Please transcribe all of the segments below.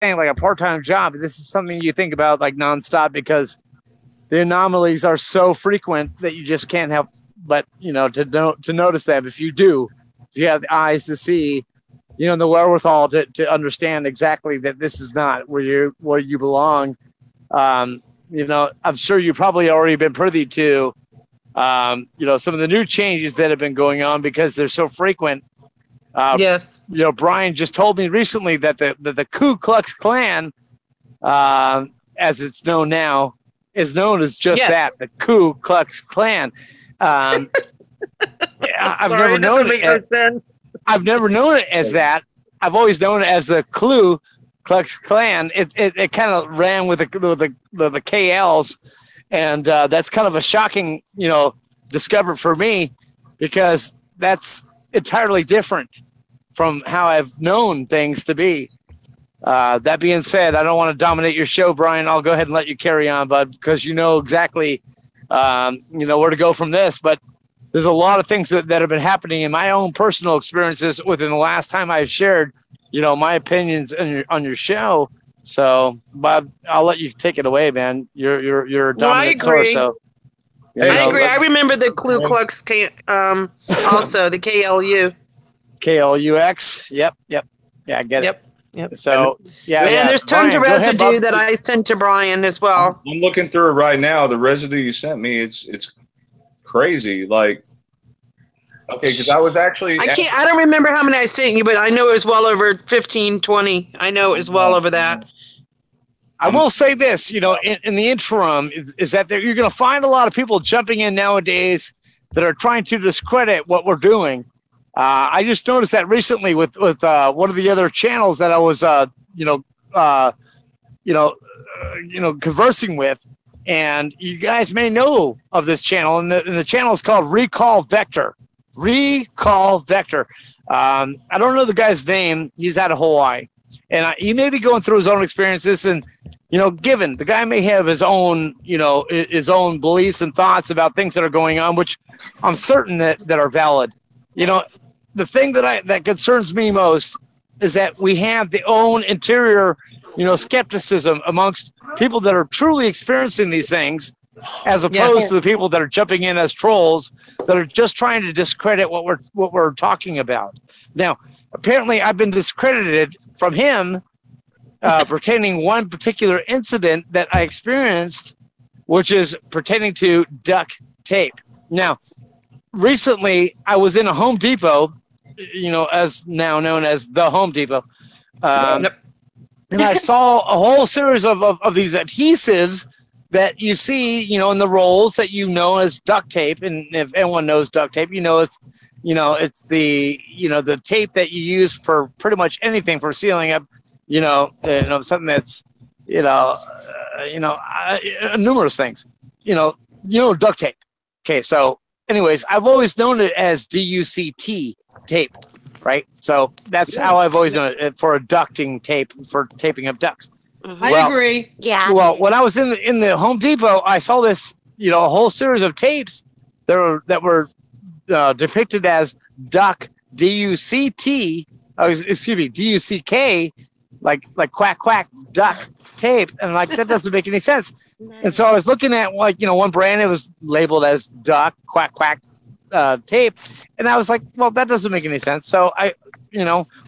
saying, like a part-time job. This is something you think about like nonstop because the anomalies are so frequent that you just can't help but to notice them. If you do, if you have the eyes to see, the wherewithal to understand exactly that this is not where you belong. I'm sure you've probably already been privy to some of the new changes that have been going on because they're so frequent. Yes. Brian just told me recently that the Ku Klux Klan, as it's known now, is known as just that, the Ku Klux Klan. I've never known it as that. I've always known it as the Klux Klan. It kind of ran with the KLs, and that's kind of a shocking, discovery for me because that's entirely different from how I've known things to be. That being said, I don't want to dominate your show, Brian. I'll go ahead and let you carry on, bud, because you know exactly, where to go from this. But there's a lot of things that have been happening in my own personal experiences within the last time I've shared, my opinions on your show. So, Bob, I'll let you take it away, man. You're a dominant source. So, I agree. I remember the Ku Klux Klan, also the KLU. KLUX. Yep. Yeah, I get it. Yep. So, yeah. There's tons of residue that I sent to Brian as well. I'm looking through it right now. The residue you sent me, it's crazy. Like, okay, because I was actually... I don't remember how many I sent you, but I know it was well over 15, 20. I know it was well over that. I will say this, in the interim, is that you're going to find a lot of people jumping in nowadays that are trying to discredit what we're doing. I just noticed that recently with one of the other channels that I was, conversing with, and you guys may know of this channel, and the channel is called Recall Vector. Recall Vector. I don't know the guy's name. He's out of Hawaii, and he may be going through his own experiences, and given the guy may have his own, his own beliefs and thoughts about things that are going on, which I'm certain that are valid. The thing that concerns me most is that we have the own interior, skepticism amongst people that are truly experiencing these things, as opposed to the people that are jumping in as trolls that are just trying to discredit what we're talking about. Now, apparently, I've been discredited from him pertaining one particular incident that I experienced, which is pertaining to duct tape. Now, recently, I was in a Home Depot, as now known as the Home Depot, and I saw a whole series of these adhesives that you see, in the rolls that as duct tape. And if anyone knows duct tape, it's the the tape that you use for pretty much anything for sealing up, something that's numerous things, duct tape. Okay, so anyways, I've always known it as DUCT tape, right? So that's how I've always known it, for a ducting tape, for taping up ducts. I agree. Yeah. Well, when I was in the Home Depot, I saw this, a whole series of tapes that were depicted as duct, DUCT, DUCK, like quack quack duct tape, and that doesn't make any sense. And so I was looking at one brand, it was labeled as duct quack quack tape, and I was like, well, that doesn't make any sense. So I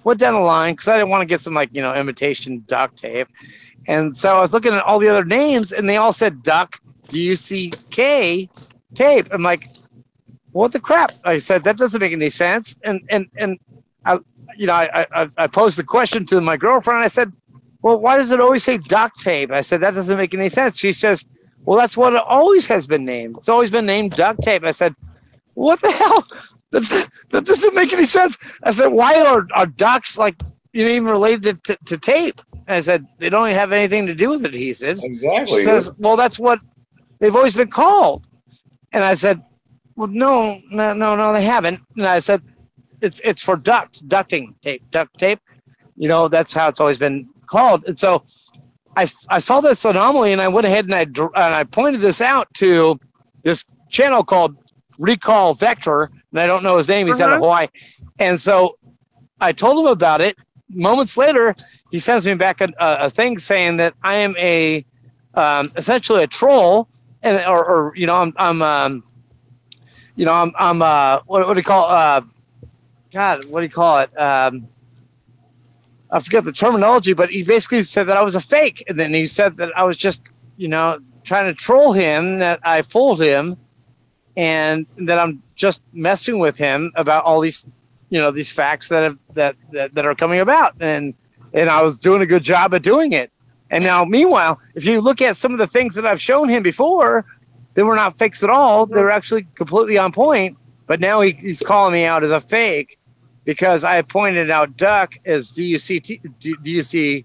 went down the line because I didn't want to get some imitation duct tape, and so I was looking at all the other names, and they all said duct, DUCK tape. I'm like, what the crap? I said, that doesn't make any sense. And I posed the question to my girlfriend. I said, well, why does it always say duct tape? I said, that doesn't make any sense. She says, well, that's what it always has been named. It's always been named duct tape. I said, what the hell? That doesn't make any sense. I said, why are ducts even related to tape? And I said, they don't have anything to do with adhesives. Exactly. She says, well, that's what they've always been called. And I said, well, no, they haven't. And I said, it's for ducting tape, duct tape. That's how it's always been called. And so I saw this anomaly, and I went ahead and I pointed this out to this channel called Recall Vector, and I don't know his name. He's out of Hawaii. And so I told him about it, moments later, he sends me back a thing saying that I am essentially a troll, and or what do you call it? God, what do you call it? I forget the terminology, but he basically said that I was a fake, and then he said that I was just trying to troll him, that I fooled him, and that I'm just messing with him about all these these facts that are coming about, and I was doing a good job at doing it. And now, meanwhile, if you look at some of the things that I've shown him before, they were not fakes at all. They were actually completely on point. But now he's calling me out as a fake because I pointed out duck as D-U-C-K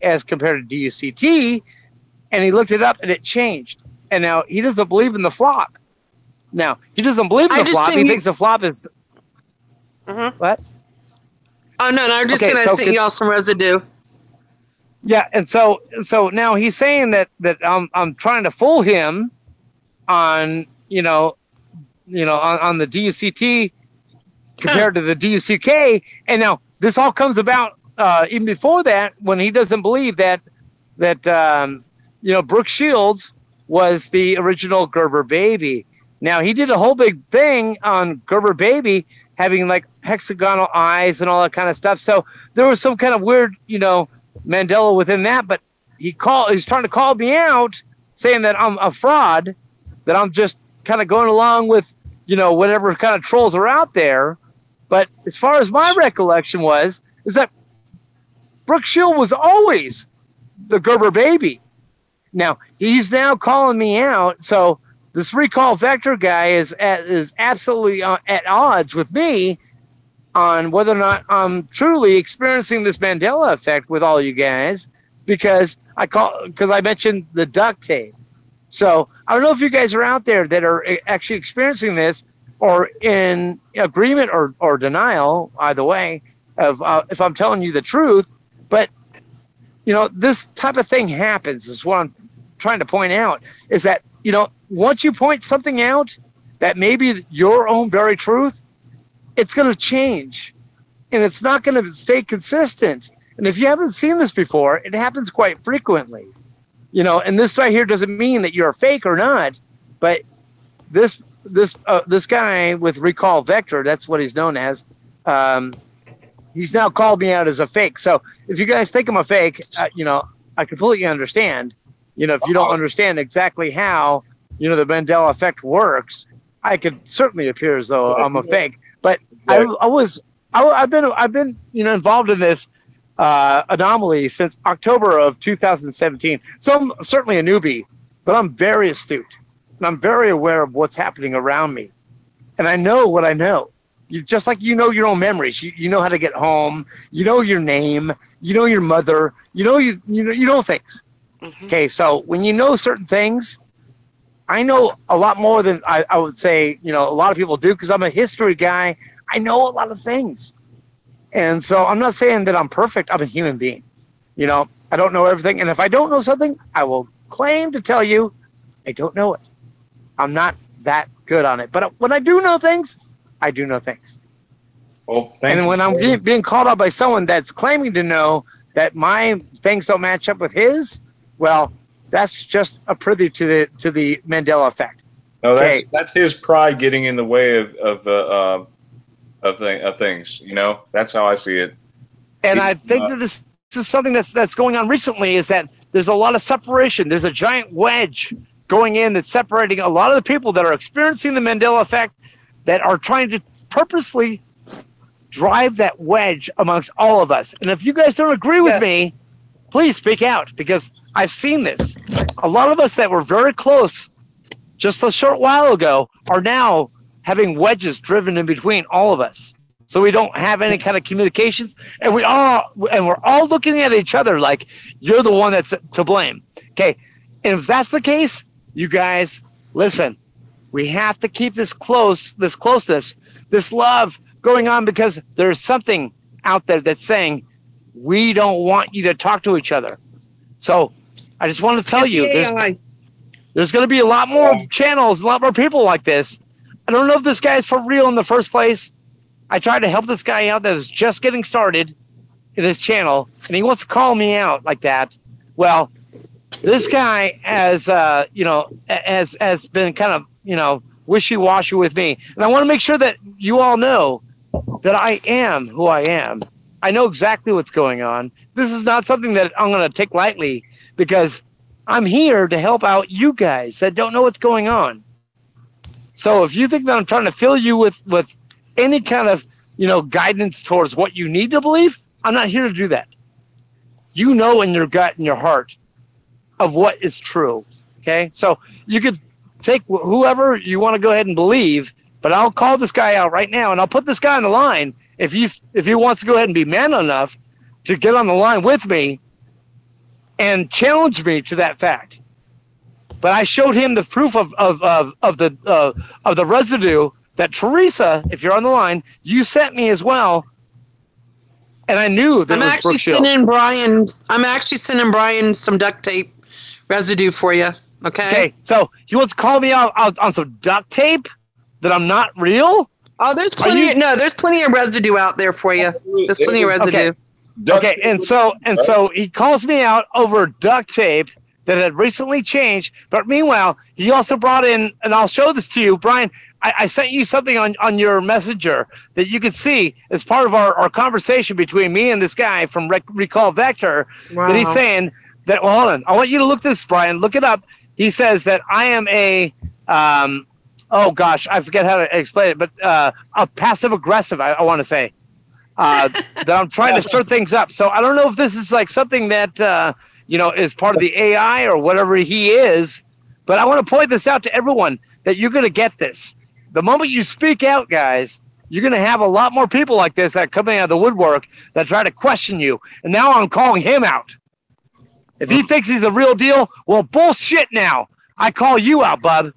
as compared to D-U-C-T, and he looked it up and it changed. And now he doesn't believe in the flop. Now, he doesn't believe in the flop. He thinks the flop is... What? Oh, no, I'm just going to send y'all some residue. Yeah, and so now he's saying that I'm trying to fool him on, on the DUCT compared to the DUCK. And now this all comes about even before that, when he doesn't believe that Brooke Shields was the original Gerber baby. Now, he did a whole big thing on Gerber baby having like hexagonal eyes and all that kind of stuff. So there was some kind of weird, Mandela within that, but he's trying to call me out, saying that I'm a fraud, that I'm just kind of going along with, whatever kind of trolls are out there. But as far as my recollection is that Brooke Shield was always the Gerber baby. Now, he's now calling me out, so this recall vector guy is absolutely at odds with me on whether or not I'm truly experiencing this Mandela effect with all you guys, because I mentioned the duct tape. So I don't know if you guys are out there that are actually experiencing this, or in agreement or denial, either way, of if I'm telling you the truth. But this type of thing happens. Is what I'm trying to point out. Is that once you point something out that may be your own very truth, it's going to change, and it's not going to stay consistent. And if you haven't seen this before, it happens quite frequently. And this right here doesn't mean that you're a fake or not, but this guy with recall vector, that's what he's known as. He's now called me out as a fake. So if you guys think I'm a fake, I completely understand. If you don't understand exactly how the Mandela effect works, I could certainly appear as though I'm a fake. But I've been involved in this anomaly since October of 2017. So I'm certainly a newbie, but I'm very astute, and I'm very aware of what's happening around me, and I know what I know. Just like your own memories, you know how to get home, your name, your mother, you know things. Mm-hmm. Okay, so when you know certain things, I know a lot more than I would say, a lot of people do, because I'm a history guy. I know a lot of things. And so I'm not saying that I'm perfect. I'm a human being. I don't know everything. And if I don't know something, I will claim to tell you I don't know it. I'm not that good on it. But when I do know things, I do know things. Well, and when I'm being called out by someone that's claiming to know that my things don't match up with his, well, that's just a privy to the Mandela effect. No, that's his pride getting in the way of things. That's how I see it. And I think that this is something that's going on recently, is that there's a lot of separation. There's a giant wedge going in that's separating a lot of the people that are experiencing the Mandela effect, that are trying to purposely drive that wedge amongst all of us. And if you guys don't agree with me, please speak out, because I've seen this. A lot of us that were very close just a short while ago are now having wedges driven in between all of us. So we don't have any kind of communications, and we're all looking at each other like you're the one that's to blame. Okay. And if that's the case, you guys, listen, we have to keep this closeness, this love going on, because there's something out there that's saying we don't want you to talk to each other. So I just want to tell you, there's going to be a lot more channels, a lot more people like this. I don't know if this guy's for real in the first place, I tried to help this guy out that was just getting started in his channel, and he wants to call me out like that. Well, this guy has been kind of wishy-washy with me, and I want to make sure that you all know that I am who I am. I know exactly what's going on. This is not something that I'm going to take lightly, because I'm here to help out you guys that don't know what's going on. So if you think that I'm trying to fill you with any kind of guidance towards what you need to believe, I'm not here to do that. You know in your gut and your heart of what is true. Okay, so you could take whoever you want to go ahead and believe, but I'll call this guy out right now, and I'll put this guy on the line if he wants to go ahead and be man enough to get on the line with me and challenge me to that fact. But I showed him the proof of the residue that Theresa, if you're on the line, you sent me as well, and I knew that I'm actually sending Brian some duct tape residue for you. Okay. So he wants to call me out on some duct tape that I'm not real. Oh, there's plenty. There's plenty of residue out there for you. There's plenty of residue. Okay, and so he calls me out over duct tape that had recently changed. But meanwhile, he also brought in, and I'll show this to you, Brian. I sent you something on your messenger that you could see as part of our conversation between me and this guy from Recall Vector. Wow. That he's saying that. Well, hold on. I want you to look this, Brian. Look it up. He says that I am a oh gosh, I forget how to explain it, but a passive aggressive. I want to say. That I'm trying to stir things up. So I don't know if this is like something that is part of the AI or whatever he is, but I want to point this out to everyone that you're going to get this. The moment you speak out, guys, you're going to have a lot more people like this that are coming out of the woodwork that try to question you. And now I'm calling him out. If he thinks he's the real deal, well, bullshit now. I call you out, bub.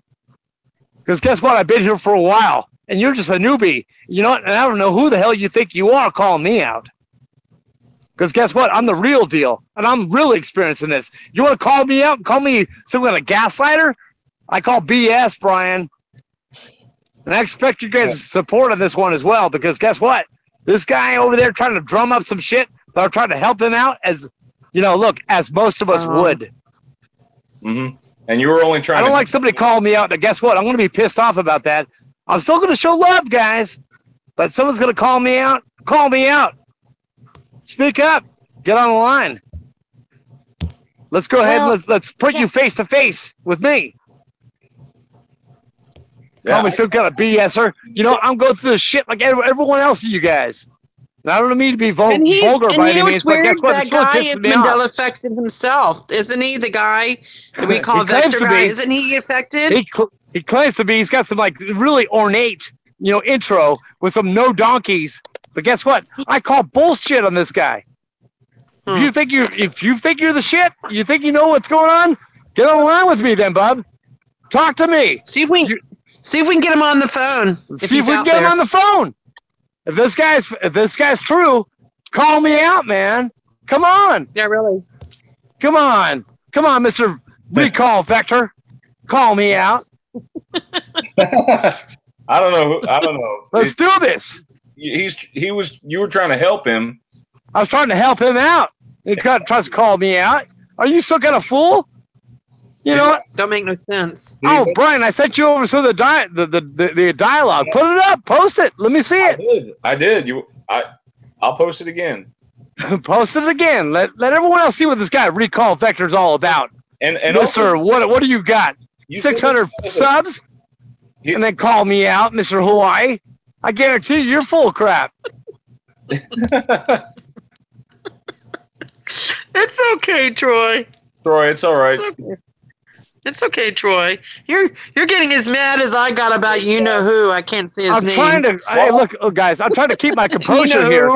Because guess what? I've been here for a while. And you're just a newbie. You know what? And I don't know who the hell you think you are calling me out. Because guess what? I'm the real deal. And I'm really experiencing this. You want to call me out and call me some kind of gaslighter? I call BS, Brian. And I expect you guys' support on this one as well. Because guess what? This guy over there trying to drum up some shit, but I'm trying to help him out as, as most of us would. Mm-hmm. And you were only trying I don't like somebody calling me out. And guess what? I'm going to be pissed off about that. I'm still going to show love, guys. But someone's going to call me out. Call me out. Speak up. Get on the line. Let's go ahead and let's put you face to face with me. Yeah. Call me some kind of BSer. I'm going through this shit like everyone else of you guys. And I don't mean to be vulgar by any means, but guess what? That guy is Mandela affected himself. Isn't he the guy that we call Vector guy? Isn't he affected? He claims to be. He's got some really ornate, intro with some no donkeys. But guess what? I call bullshit on this guy. If you think you're the shit, you think you know what's going on, get on the line with me, then, bub. Talk to me. See if we can get him on the phone. See if we can get him on the phone. If this guy's true, call me out, man. Come on. Yeah, really. Come on, Mr. Recall Vector. Call me out. I don't know. Let's do this. You were trying to help him. I was trying to help him out. He tries to call me out. Are you some kind of fool? You know what? Don't make no sense. Oh, Brian, I sent you over some of the dialogue. Put it up. Post it. Let me see it. I did. I'll post it again. Post it again. Let everyone else see what this guy Recall Vector's all about. And Mr. Also, what do you got? 600 subs? And then call me out, Mr. Hawaii. I guarantee you're full of crap. It's okay, Troy. Troy, it's all right. It's okay, Troy. You're getting as mad as I got about who. I can't say his name. Look, guys, I'm trying to keep my composure here.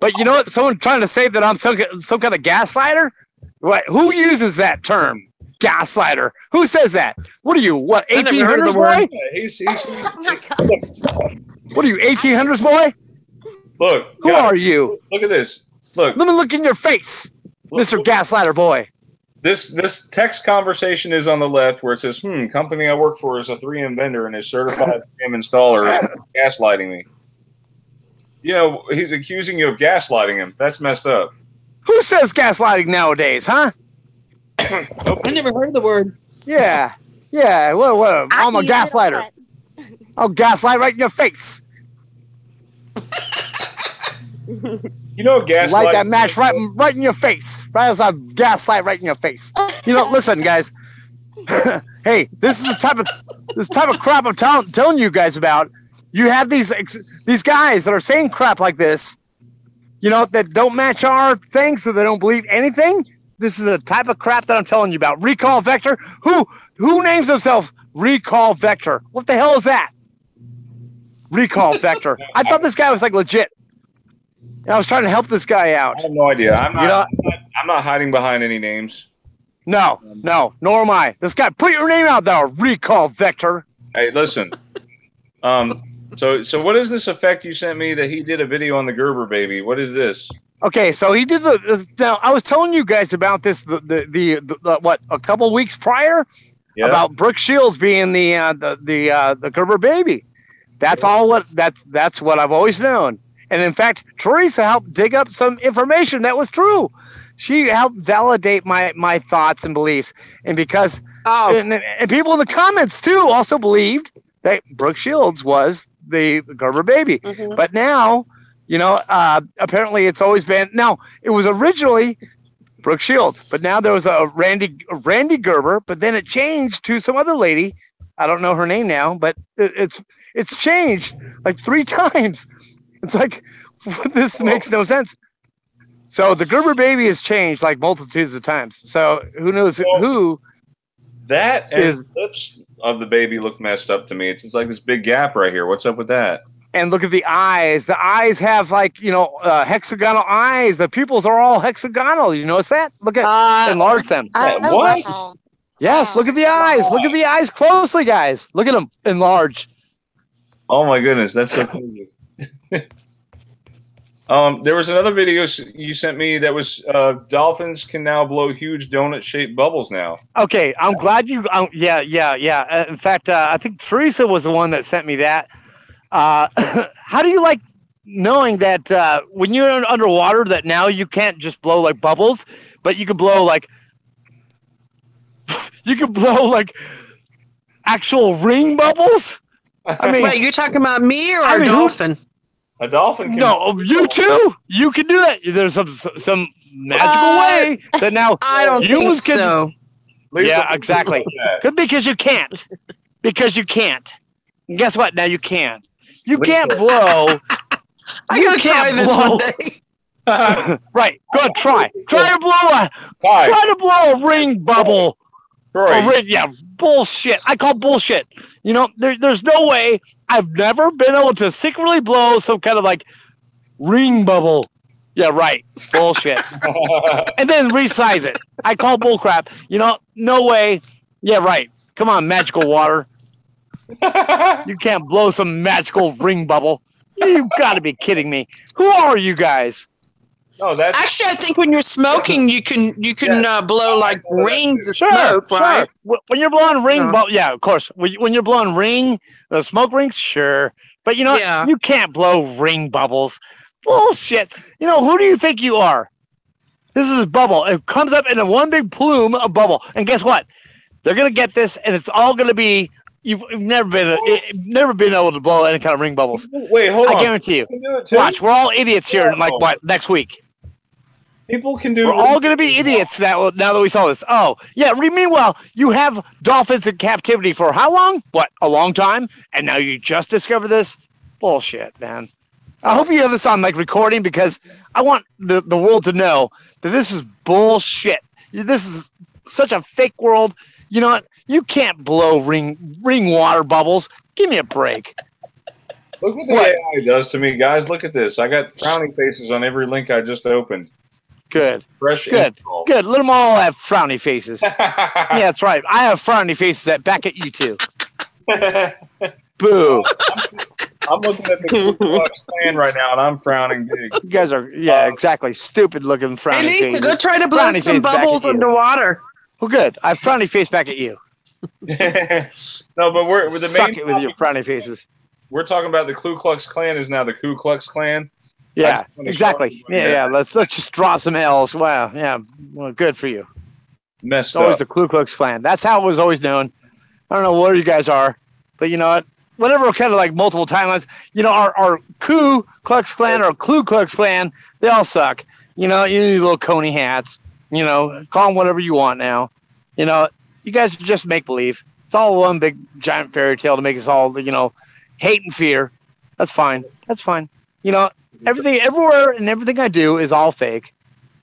But you know what? Someone trying to say that I'm some kind of gaslighter? What? Who uses that term? Gaslighter. Who says that? What are you? What, 1800s boy? What are you, 1800s boy? Look. Who are you? Look at this. Look. Let me look in your face, Mr. Gaslighter boy. This text conversation is on the left where it says, company I work for is a 3M vendor and is certified 3M installer is gaslighting me. You know, he's accusing you of gaslighting him. That's messed up. Who says gaslighting nowadays, huh? I never heard the word. Yeah. Yeah. What? I'm a use it a gaslighter. lot. I'll gaslight right in your face. You know, gaslighting. Light that match right in your face. Right as I gaslight right in your face. You know, listen, guys. Hey, this is the type of crap I'm telling you guys about. You have these guys that are saying crap like this, you know, that don't match our thing, so they don't believe anything. This is the type of crap that I'm telling you about. Recall Vector. Who names themselves Recall Vector? What the hell is that? Recall Vector. I thought this guy was like legit. I was trying to help this guy out. I have no idea. I'm not hiding behind any names. No, nor am I. This guy, put your name out there, Recall Vector. Hey, listen. So what is this effect you sent me that he did a video on the Gerber baby? What is this? Okay, so he did now I was telling you guys about this the what, a couple weeks prior, about Brooke Shields being the Gerber baby. That's that's what I've always known. And in fact, Theresa helped dig up some information that was true. She helped validate my thoughts and beliefs. And because and people in the comments too also believed that Brooke Shields was the Gerber baby. Mm-hmm. But now, you know, apparently it's always been, now it was originally Brooke Shields, but now there was a Randy Gerber, but then it changed to some other lady. I don't know her name now, but it's changed like 3 times. It's like, this makes no sense. So the Gerber baby has changed like multitudes of times. So who knows who that is. Lips of the baby look messed up to me. It's like this big gap right here. What's up with that? And look at the eyes. The eyes have like, you know, hexagonal eyes. The pupils are all hexagonal. You notice that? Look at enlarge them. What? Wow. Yes, look at the eyes. Look at the eyes closely, guys. Look at them enlarge. Oh my goodness, that's so crazy. There was another video you sent me that was dolphins can now blow huge donut-shaped bubbles now. Okay, I'm glad you. Yeah. In fact, I think Theresa was the one that sent me that. How do you like knowing that when you're underwater that now you can't just blow like bubbles, but you can blow like actual ring bubbles? I mean, wait, you're talking about me or a dolphin? A dolphin can. No, you too. You can do that. There's some magical way that now I don't think so. Yeah, exactly. Because you can't. Because you can't. And guess what? Now you can't. You can't blow. I gotta try this one day. Right. Go ahead, try. Try to blow a ring bubble. Right. Yeah, bullshit. I call bullshit. You know, there's no way. I've never been able to secretly blow some kind of like ring bubble. Yeah, right. Bullshit. And then resize it. I call bullcrap. You know, no way. Yeah, right. Come on, magical water. You can't blow some magical ring bubble. You got to be kidding me. Who are you guys? No, that's actually, I think when you're smoking, you can blow like rings of smoke, right? When you're blowing ring, yeah, of course. When you're blowing smoke rings, sure. But you know, you can't blow ring bubbles. Bullshit. You know, who do you think you are? This is a bubble. It comes up in a one big plume of bubble, and guess what? They're gonna get this, and it's all gonna be. You've never been able to blow any kind of ring bubbles. Wait, hold on. I guarantee you. Watch, we're all idiots here. In like what, next week? People can do. We're all going to be idiots now that we saw this. Oh, yeah. Meanwhile, you have dolphins in captivity for how long? What, a long time? And now you just discovered this? Bullshit, man. I hope you have this on like recording because I want the world to know that this is bullshit. This is such a fake world. You know what? You can't blow ring water bubbles. Give me a break. Look what the AI does to me, guys. Look at this. I got frowny faces on every link I just opened. Good. Fresh Good. info. Good. Let them all have frowny faces. Yeah, that's right. I have frowny faces back at you too. Boo. I'm looking at the Ku Klux Klan right now, and I'm frowning big. You guys are, exactly. Stupid looking frowny faces. Hey, Lisa, go try to blow some bubbles underwater. Well, good. I have frowny face back at you. No, but we're the Suck main it with your frowny faces. We're talking about the Ku Klux Klan is now the Ku Klux Klan. Yeah, exactly. Yeah. Let's just drop some L's. Wow. Yeah. Well, good for you. Messed it's always up. the Ku Klux Klan. That's how it was always known. I don't know where you guys are, but you know what? Whatever, kind of like multiple timelines. You know, our Ku Klux Klan or Ku Klux Klan, they all suck. You know, you need little coney hats. You know, call them whatever you want now. You know, you guys are just make believe. It's all one big giant fairy tale to make us all, you know, hate and fear. That's fine. That's fine. You know, everything, everywhere, and everything I do is all fake.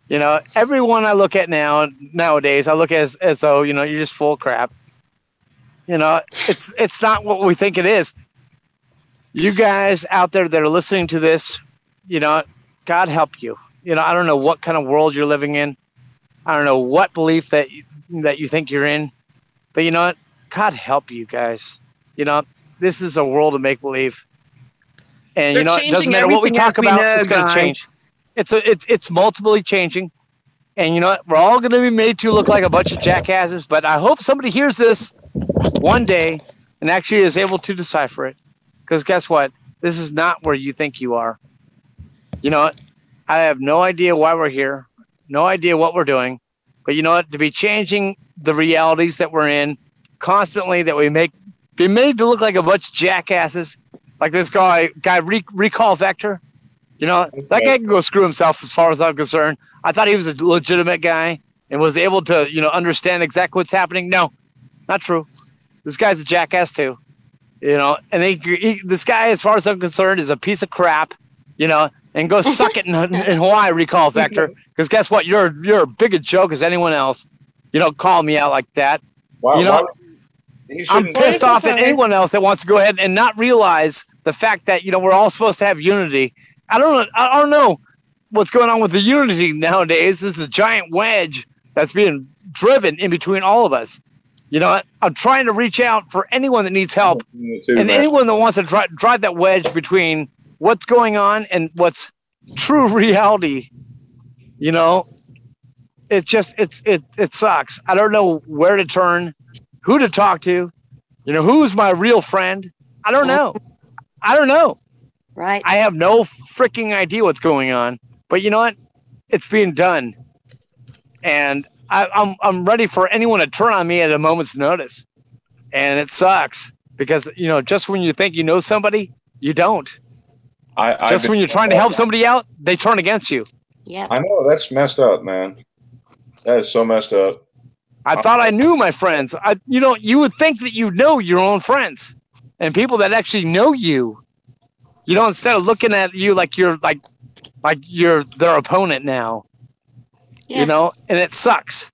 You know, everyone I look at nowadays, I look at as though, you know, you're just full of crap. You know, it's not what we think it is. You guys out there that are listening to this, you know, God help you. You know, I don't know what kind of world you're living in. I don't know what belief that you think you're in. But you know what? God help you guys. You know, this is a world of make-believe. And you know, it doesn't matter what we talk about, it's going to change. It's multiply changing. And you know what? We're all going to be made to look like a bunch of jackasses. But I hope somebody hears this one day and actually is able to decipher it. Because guess what? This is not where you think you are. You know what? I have no idea why we're here. No idea what we're doing. But you know what? To be changing the realities that we're in constantly, that we be made to look like a bunch of jackasses. Like this guy Recall Vector. You know, that guy can go screw himself as far as I'm concerned. I thought he was a legitimate guy and was able to, you know, understand exactly what's happening. No, not true. This guy's a jackass too. You know, and this guy, as far as I'm concerned, is a piece of crap, you know, and go suck it in Hawaii, Recall Vector. Because guess what? You're a big a joke as anyone else. You don't call me out like that. Wow, you know, I'm pissed off at anyone else that wants to go ahead and not realize the fact that, you know, we're all supposed to have unity. I don't know what's going on with the unity nowadays. This is a giant wedge that's being driven in between all of us. You know, I'm trying to reach out for anyone that needs help and anyone that wants to drive that wedge between what's going on and what's true reality. You know, it sucks. I don't know where to turn, who to talk to, you know, who's my real friend. I don't know. Right. I have no freaking idea what's going on, but you know what? It's being done. And I'm ready for anyone to turn on me at a moment's notice. And it sucks because, you know, just when you think you know somebody, you don't. Just when you're trying to help somebody out, they turn against you. Yeah. I know, that's messed up, man. That is so messed up. I thought I knew my friends. You know, you would think that you know your own friends and people that actually know you. You know, instead of looking at you like you're their opponent now. Yeah. You know, and it sucks.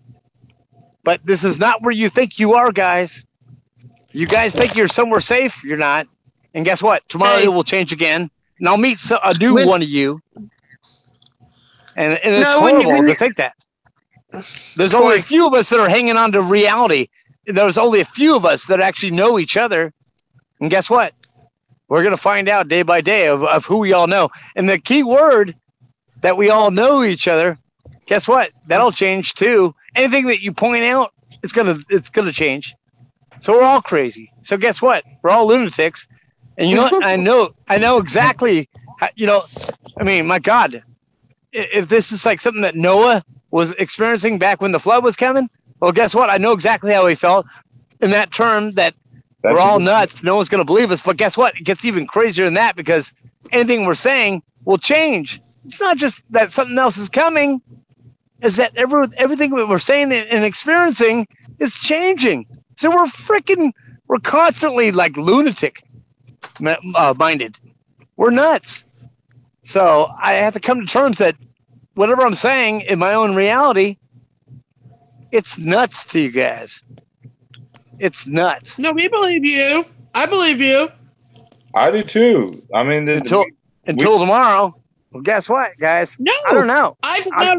But this is not where you think you are, guys. You guys think you're somewhere safe. You're not. And guess what? Tomorrow it will change again. And I'll meet a new one of you. And it's horrible to think that. There's only a few of us that are hanging on to reality. There's only a few of us that actually know each other. And guess what? We're going to find out day by day of who we all know. And the key word that we all know each other, guess what? That'll change too. Anything that you point out, it's gonna change. So we're all crazy. So guess what? We're all lunatics. And you know what? I know exactly. You know, I mean, my God, if this is like something that Noah was experiencing back when the flood was coming, well, guess what? I know exactly how he felt in that term that we're all nuts. No one's going to believe us. But guess what? It gets even crazier than that because anything we're saying will change. It's not just that something else is coming. Is that everything that we're saying and experiencing is changing. So we're constantly like lunatic minded. We're nuts. So I have to come to terms that whatever I'm saying in my own reality, it's nuts to you guys. It's nuts. No, we believe you. I believe you. I do too. I mean, until tomorrow. Well, guess what, guys? No, I don't know.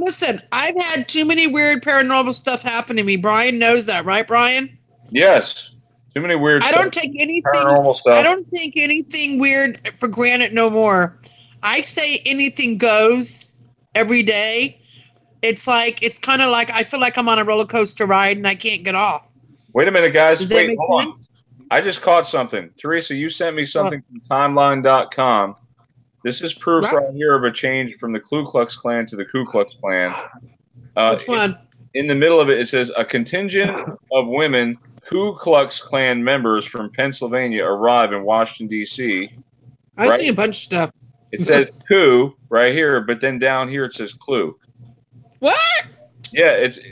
Listen. I've had too many weird paranormal stuff happen to me. Brian knows that, right, Brian? Yes. Too many weird. I don't take anything. Paranormal stuff. I don't take anything weird for granted no more. I say anything goes every day. It's kind of like I feel like I'm on a roller coaster ride and I can't get off. Wait a minute, guys. Wait, hold on. I just caught something. Theresa, you sent me something from timeline.com. This is proof right here of a change from the Ku Klux Klan to the Ku Klux Klan. Which one? In the middle of it, it says a contingent of women Ku Klux Klan members from Pennsylvania arrive in Washington, D.C. I see a bunch of stuff. It says Ku right here, but then down here it says Clue. What? Yeah, it's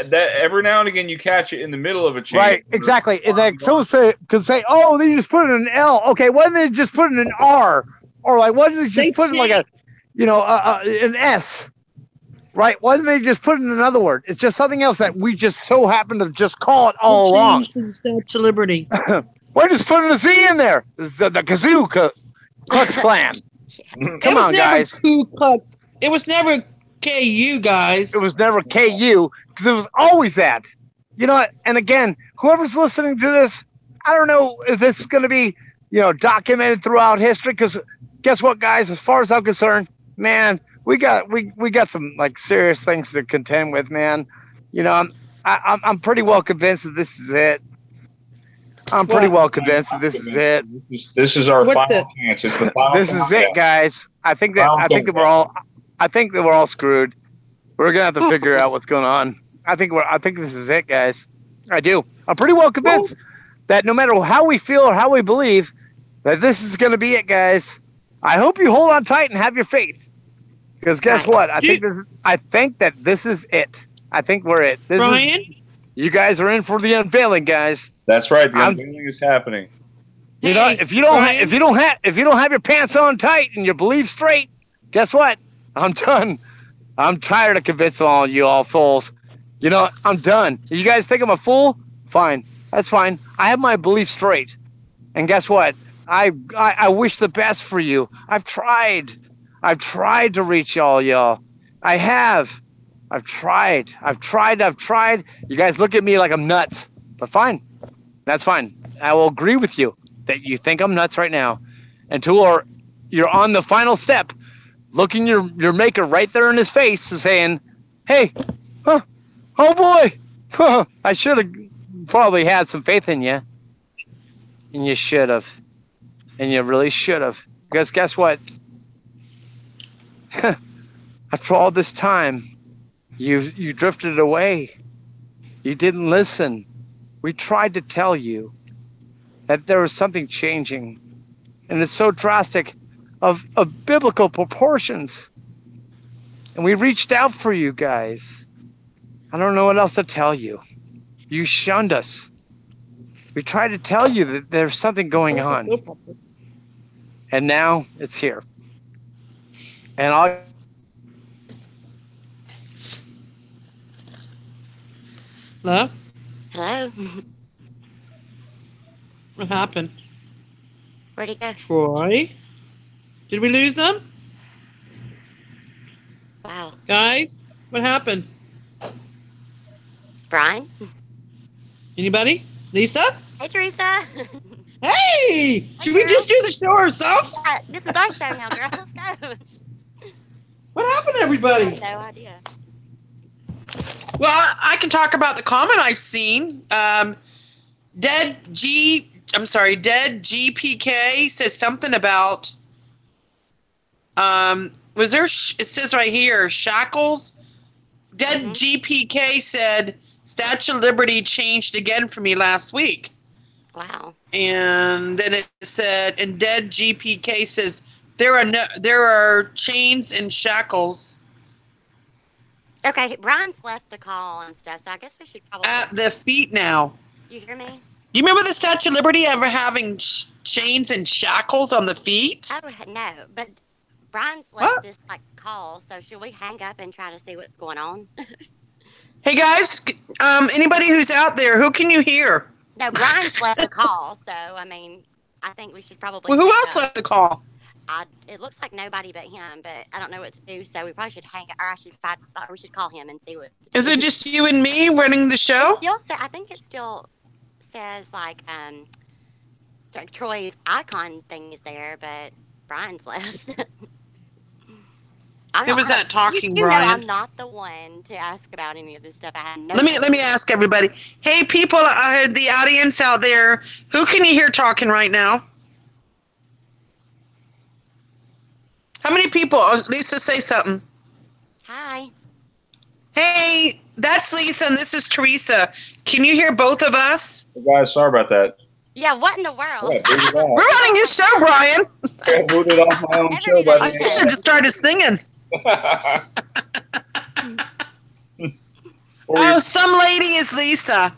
that every now and again you catch it in the middle of a change. Right, exactly. And like someone could say, "Oh, they just put in an L." Okay, why didn't they just put in an R? Or like, why didn't they just put in like an S? Right? Why didn't they just put in another word? It's just something else that we just so happen to just call it all along. Statue of Liberty. Why just put a Z in there? The Kazoo Klux Klan. Come on, guys. Ku Klux. It was never KU, guys. It was never KU because it was always that. You know what? And again, whoever's listening to this, I don't know if this is going to be, documented throughout history. Because guess what, guys? As far as I'm concerned, man, we got some like serious things to contend with, man. I'm pretty well convinced that this is it. I'm pretty well convinced that this is it. This is our final chance. It's the final. This is it, guys. I think that we're all screwed. We're gonna have to figure out what's going on. I think this is it, guys. I do. I'm pretty well convinced that no matter how we feel or how we believe, that this is gonna be it, guys. I hope you hold on tight and have your faith. Because guess what? I think that this is it. I think we're it. Brian? You guys are in for the unveiling, guys. That's right. The unveiling is happening. If you don't have your pants on tight and your belief straight, guess what? I'm done. I'm tired of convincing all you all fools. I'm done. You guys think I'm a fool? Fine. That's fine. I have my belief straight. And guess what? I wish the best for you. I've tried to reach all y'all. I have. I've tried. You guys look at me like I'm nuts. But fine. That's fine. I will agree with you that you think I'm nuts right now. Until you're on the final step, looking your maker right there in his face and saying, "Hey, oh boy, I should have probably had some faith in you." And you should have. And you really should have. Because guess what? After all this time, you drifted away. You didn't listen. We tried to tell you that there was something changing. And it's so drastic of biblical proportions. And we reached out for you guys. I don't know what else to tell you. You shunned us. We tried to tell you that there's something going on. And now it's here. And Hello? Hello. What happened? Where'd he go? Troy? Did we lose them? Wow. Guys, what happened? Brian? Anybody? Lisa? Hey, Theresa. Hey! Should we just do the show ourselves? Yeah, this is our show now, girl. Let's go. What happened, everybody? I have no idea. Well, I can talk about the comment I've seen. Dead GPK says something about, was there, it says right here, shackles. Dead GPK said, Statue of Liberty changed again for me last week. Wow. And then it said, and Dead GPK says, there are chains and shackles. Okay, Brian's left the call and stuff, so I guess we should probably... At the feet now. You hear me? You remember the Statue of Liberty ever having chains and shackles on the feet? Oh, no, but Brian's left this call, so should we hang up and try to see what's going on? Hey, guys, anybody who's out there, who can you hear? No, Brian's left the call, so, I mean, I think we should probably... Well, who else left the call? It looks like nobody but him, but I don't know what to do, so we probably should hang up, or we should call him and see what... Is it just you and me running the show? I think it still says, Troy's icon thing is there, but Brian's left. Who was that talking, you Brian? know I'm not the one to ask about any of this stuff. I had no Let me ask everybody. Hey, people, the audience out there, who can you hear talking right now? How many people? Oh, Lisa, say something. Hi. Hey, that's Lisa, and this is Theresa. Can you hear both of us? Guys, sorry about that. Yeah, what in the world? Yeah, booted We're off. running your show, Brian. Yeah, booted off my own show by I should have started singing. Oh, some lady is Lisa.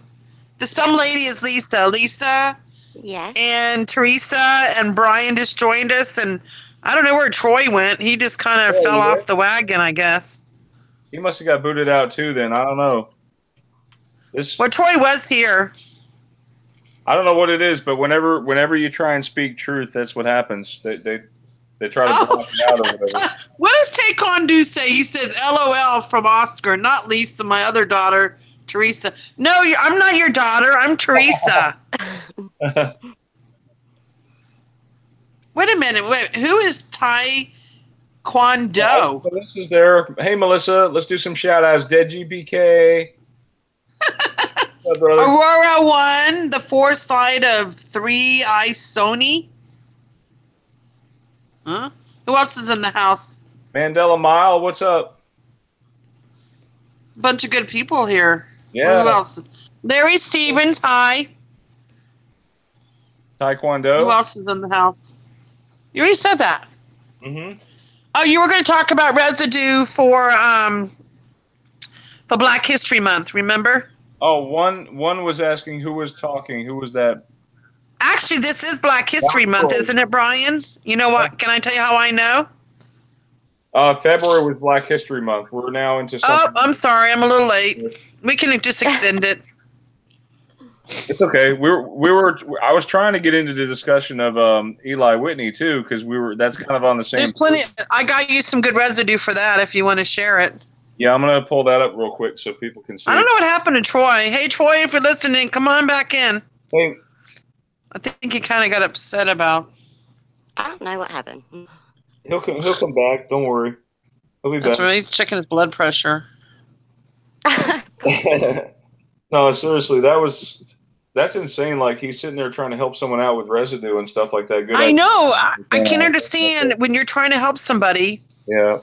Some lady is Lisa. Lisa Yes. and Theresa and Brian just joined us, and I don't know where Troy went. He just kind of fell off the wagon, I guess. He must have got booted out too. Then I don't know. Well, Troy was here. I don't know what it is, but whenever you try and speak truth, that's what happens. They try to block you out or whatever. What does Taekwondo say? He says, "LOL" from Oscar, not Lisa, my other daughter, Theresa. No, I'm not your daughter. I'm Theresa. Wait a minute. Wait, who is Taekwondo? Melissa's there. Hey, Melissa, let's do some shout outs. Dead GPK. Aurora 1, the foresight of 3 I Sony. Huh? Who else is in the house? Mandela Mile, what's up? Bunch of good people here. Yeah. Who else is? Larry Stevens, hi. Taekwondo. Who else is in the house? You already said that. Mm-hmm. Oh, you were going to talk about residue for Black History Month, remember? Oh, one was asking who was talking. Who was that? Actually, this is Black History Month, isn't it, Brian? You know what? Can I tell you how I know? February was Black History Month. We're now into something. Oh, I'm sorry. I'm a little late. We can just extend it. It's okay. I was trying to get into the discussion of Eli Whitney too, because that's kind of on the same. There's plenty. I got you some good residue for that if you want to share it. Yeah, I'm gonna pull that up real quick so people can see. I don't know what happened to Troy. Hey, Troy, if you're listening, come on back in. Hey. I think he kind of got upset about. I don't know what happened. He'll come back. Don't worry. He'll be That's back. right. He's checking his blood pressure. No, seriously, that's insane. Like he's sitting there trying to help someone out with residue and stuff like that. Good. I know. I can understand when you're trying to help somebody. Yeah.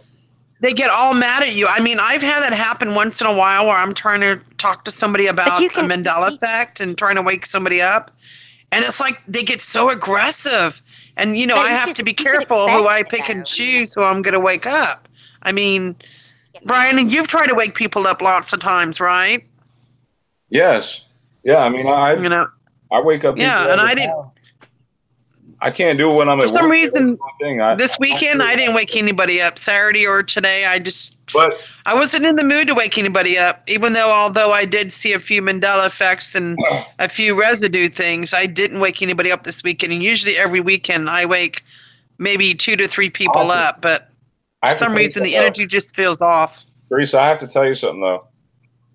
They get all mad at you. I mean, I've had that happen once in a while where I'm trying to talk to somebody about a Mandela effect and trying to wake somebody up. And it's like they get so aggressive. And, you know, I have to be careful who I pick and choose who I'm going to wake up. I mean, Brian, you've tried to wake people up lots of times, right? Yes. Yeah, I mean, I wake up. Yeah, and I didn't. I can't do it when I'm at work. For some reason, this weekend weekend, I didn't wake anybody up. Saturday or today, I wasn't in the mood to wake anybody up. Even although I did see a few Mandela effects and a few residue things, I didn't wake anybody up this weekend. And usually every weekend, I wake maybe 2 to 3 people up. But for some reason, the energy just feels off. Theresa, I have to tell you something, though.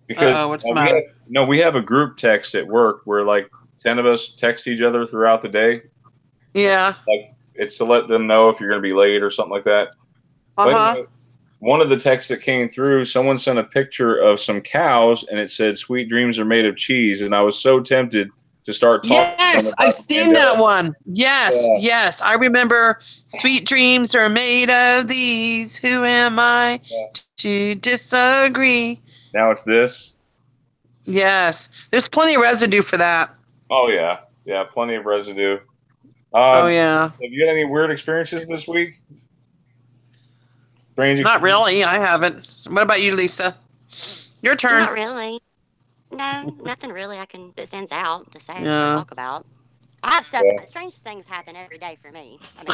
Because what's the matter? We have a group text at work where like 10 of us text each other throughout the day. Yeah. Like it's to let them know if you're going to be late or something like that. But one of the texts that came through, someone sent a picture of some cows and it said "Sweet dreams are made of cheese," and I was so tempted to start talking. Yes, I've seen that one. Yes, I remember. Sweet dreams are made of these. Who am I to disagree? Now it's this. Yes, there's plenty of residue for that. Oh yeah, plenty of residue. Have you had any weird experiences this week? Strange Not really. I haven't. What about you, Lisa? Your turn. Not really. No, nothing really that stands out to say or talk about. I have stuff. Yeah. Strange things happen every day for me. I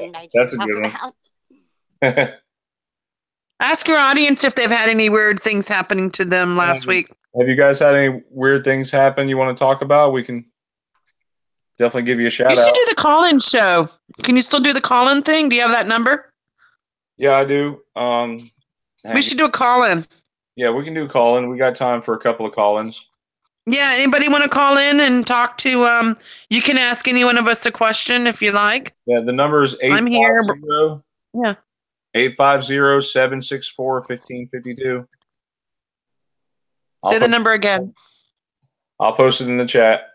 mean, that's a good one. Ask your audience if they've had any weird things happening to them last week. Have you guys had any weird things happen you want to talk about? We can definitely give you a shout out. You should do the call-in show. Can you still do the call-in thing? Do you have that number? Yeah, I do. We should do a call-in. Yeah, we can do a call-in. We got time for a couple of call-ins. Yeah, anybody want to call in and talk to, you can ask any one of us a question if you like. Yeah, the number is 850. I'm here. Yeah. 850-764-1552. Say the number again. I'll post it in the chat.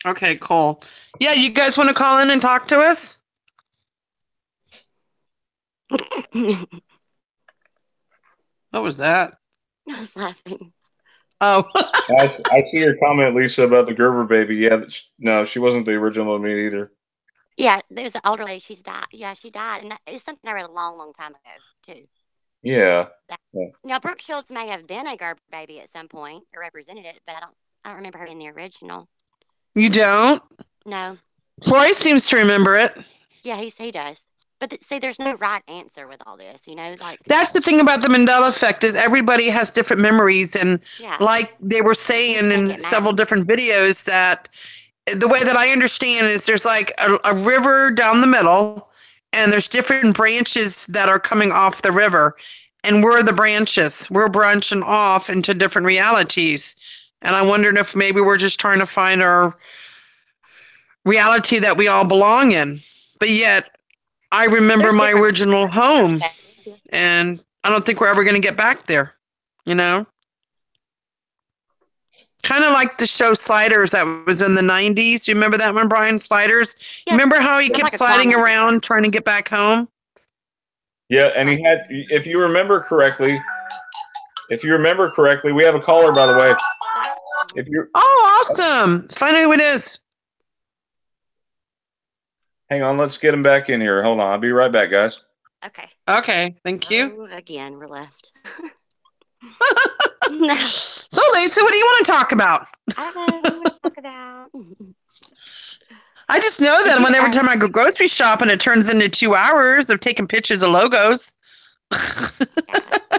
Okay, cool. Yeah, you guys want to call in and talk to us? What was that? I was laughing. Oh. I see your comment, Lisa, about the Gerber baby. Yeah, no, she wasn't the original me either. Yeah, there's an older lady. She's died. Yeah, she died, and it's something I read a long, long time ago too. Yeah. Now, Brooke Shields may have been a Gerber baby at some point or represented it, but I don't remember her in the original. You don't? No. Troy seems to remember it. Yeah, he does. But see, there's no right answer with all this, like. That's the thing about the Mandela effect is everybody has different memories, and Yeah. like they were saying in several different videos, that the way that I understand is there's like a river down the middle, and there's different branches that are coming off the river, and we're the branches. We're branching off into different realities, and I wondered if maybe we're just trying to find our reality that we all belong in, but yet I remember my original home, and I don't think we're ever going to get back there, you know? Kind of like the show Sliders that was in the 90s. You remember that one, Brian? Sliders? Yeah, remember how he kept sliding around trying to get back home? Yeah, and he had, if you remember correctly, we have a caller, by the way. Oh, awesome. Find out who it is. Hang on, let's get him back in here. Hold on, I'll be right back, guys. Okay. Okay, thank you. Oh, again, we're left. So, Lisa, what do you want to talk about? I don't know what you want to talk about. I just know that every time I go grocery shopping, it turns into 2 hours of taking pictures of logos.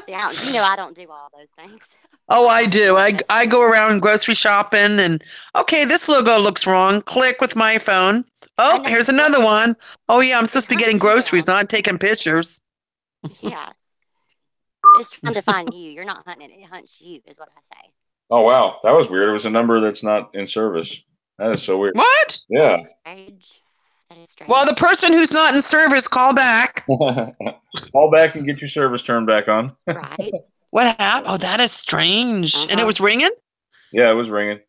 Yeah, I don't do all those things. Oh, I do. I go around grocery shopping and, okay, this logo looks wrong. Click with my phone. Oh, here's another one. Oh, yeah, I'm supposed to be getting groceries, not taking pictures. Yeah. It's trying to find you. You're not hunting it. It hunts you, is what I say. Oh, wow. That was weird. It was a number that's not in service. That is so weird. What? Yeah. That is strange. Well, the person who's not in service, call back. Call back and get your service turned back on. Right. What happened? Oh, that is strange. And it was ringing? Yeah, it was ringing.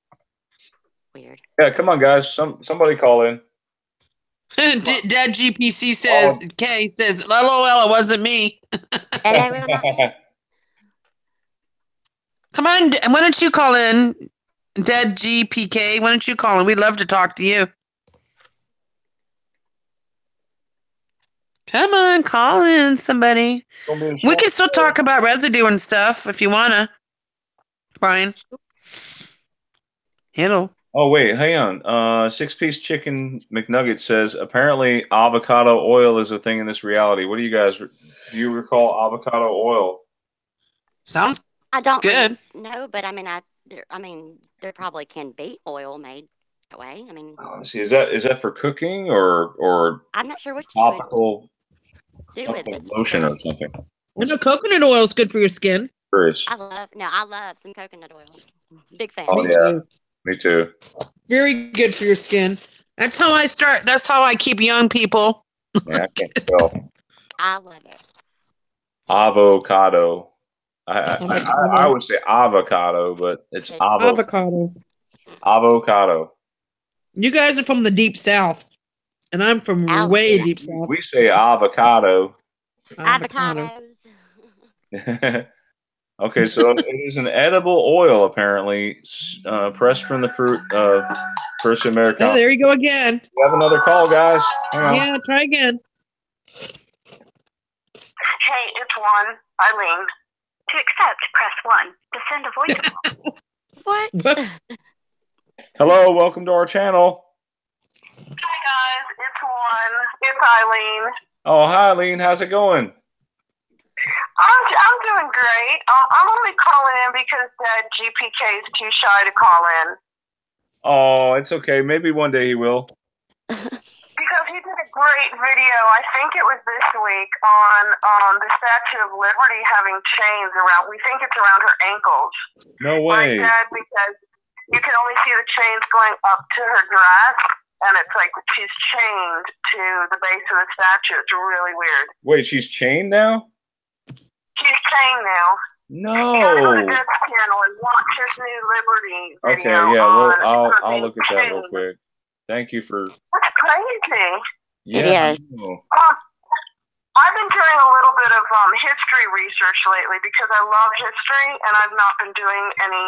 Weird. Yeah, come on, guys. Somebody call in. Dad GPC says, Kay says, LOL, it wasn't me. Come on, why don't you call in? Dad GPK, why don't you call in? We'd love to talk to you. Come on, call in, somebody. We can still talk about residue and stuff if you want to. Brian. Hello. Oh, wait, hang on. 6-piece chicken McNugget says, apparently avocado oil is a thing in this reality. What do you guys, do you recall avocado oil? Sounds I don't good. No, but I mean, there probably can be oil made that way. I mean, let's see, is that for cooking or I'm not sure what topical do with it. Lotion or something? You know, coconut oil is good for your skin. First. I love some coconut oil. Big fan. Oh, yeah. Me too. Very good for your skin. That's how I start. That's how I keep young people. Yeah, I can't tell. I love it. Avocado. I would say avocado, but it's avocado. Avocado. You guys are from the deep south, and I'm from way deep south. We say avocado. Avocados. Okay, so it is an edible oil, apparently, pressed from the fruit of First American. Oh, there you go again. We have another call, guys. Hang on. Yeah, try again. Hey, it's Eileen. To accept, press 1. To send a voicemail. What? Hello, welcome to our channel. Hi, guys. It's Eileen. Oh, hi, Eileen. How's it going? I'm doing great. I'm only calling in because Dad GPK is too shy to call in. Oh, it's okay. Maybe one day he will. Because he did a great video, I think it was this week, on the Statue of Liberty having chains around. We think it's around her ankles. No way. Right, Dad? Because you can only see the chains going up to her dress, and it's like she's chained to the base of the statue. It's really weird. Wait, she's chained now? She's chained now. No. You gotta go to Dad's channel and watch his new Liberty video. Okay, yeah, well, I'll look at that real quick. Thank you for. That's crazy. Yeah. It is. I've been doing a little bit of history research lately because I love history, and I've not been doing any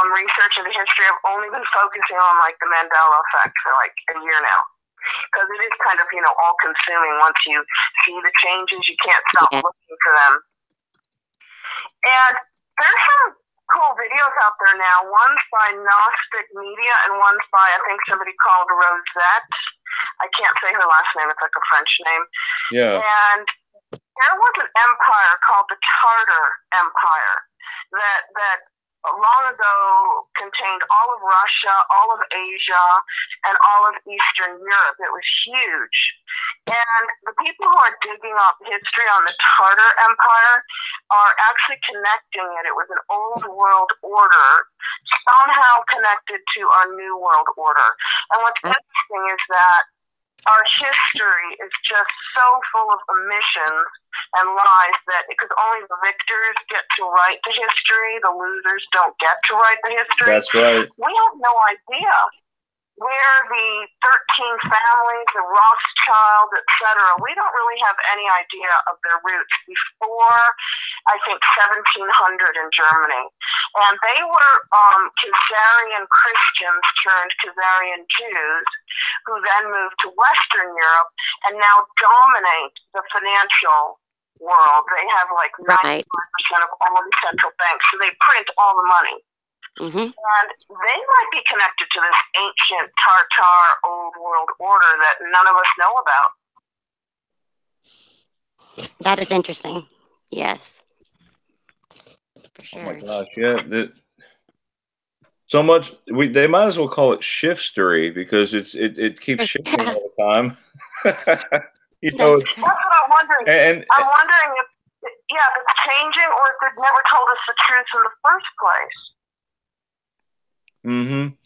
research into history. I've only been focusing on like the Mandela effect for like a year now, because it is kind of all consuming. Once you see the changes, you can't stop looking for them. And there's some cool videos out there now. One's by Gnostic Media, and one's by I think somebody called Rosette. I can't say her last name. It's like a French name. Yeah. And there was an empire called the Tartar Empire that long ago contained all of Russia, all of Asia, and all of Eastern Europe. It was huge. And the people who are digging up history on the Tartar Empire are actually connecting it. It was an old world order, somehow connected to our new world order. And what's interesting is that our history is just so full of omissions and lies that because only the victors get to write the history, the losers don't get to write the history. That's right. We have no idea where the 13 families, the Rothschild, etc., we don't really have any idea of their roots before, I think, 1700 in Germany. And they were Khazarian Christians turned Khazarian Jews, who then moved to Western Europe and now dominate the financial world. They have like 95% of all the central banks, so they print all the money. Mm-hmm. And they might be connected to this ancient Tartar old world order that none of us know about. That is interesting. Yes. For sure. Oh my gosh, yeah. So much they might as well call it shiftstory because it keeps shifting all the time. That's what I'm wondering. And I'm wondering if it's changing or if they've never told us the truth in the first place. Mm-hmm.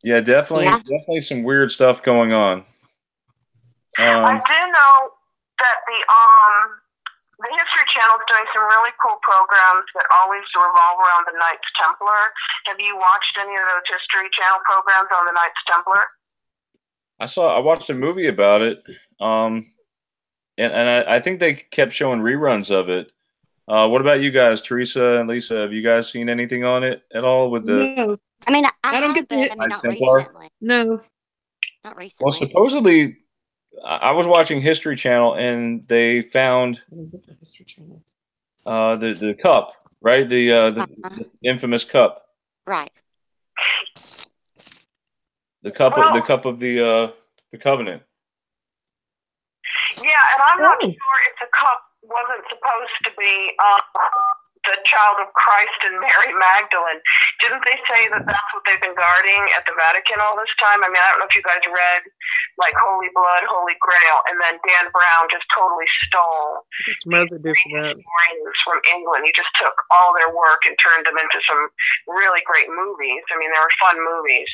Yeah, definitely some weird stuff going on. I do know that the History Channel is doing some really cool programs that always revolve around the Knights Templar. Have you watched any of those History Channel programs on the Knights Templar? I watched a movie about it, and I think they kept showing reruns of it. What about you guys, Theresa and Lisa? Have you guys seen anything on it at all? With the No, I mean, I don't get the not Templar? recently. no. Not recently. Well, supposedly, I was watching History Channel and they found I don't get the History Channel. the cup, right? The infamous cup. Right. The cup of the covenant. Yeah, and I'm not sure if the cup wasn't supposed to be the child of Christ and Mary Magdalene. Didn't they say that that's what they've been guarding at the Vatican all this time? I mean, I don't know if you guys read like Holy Blood, Holy Grail, and then Dan Brown just totally stole from England. He just took all their work and turned them into some really great movies. I mean, they were fun movies.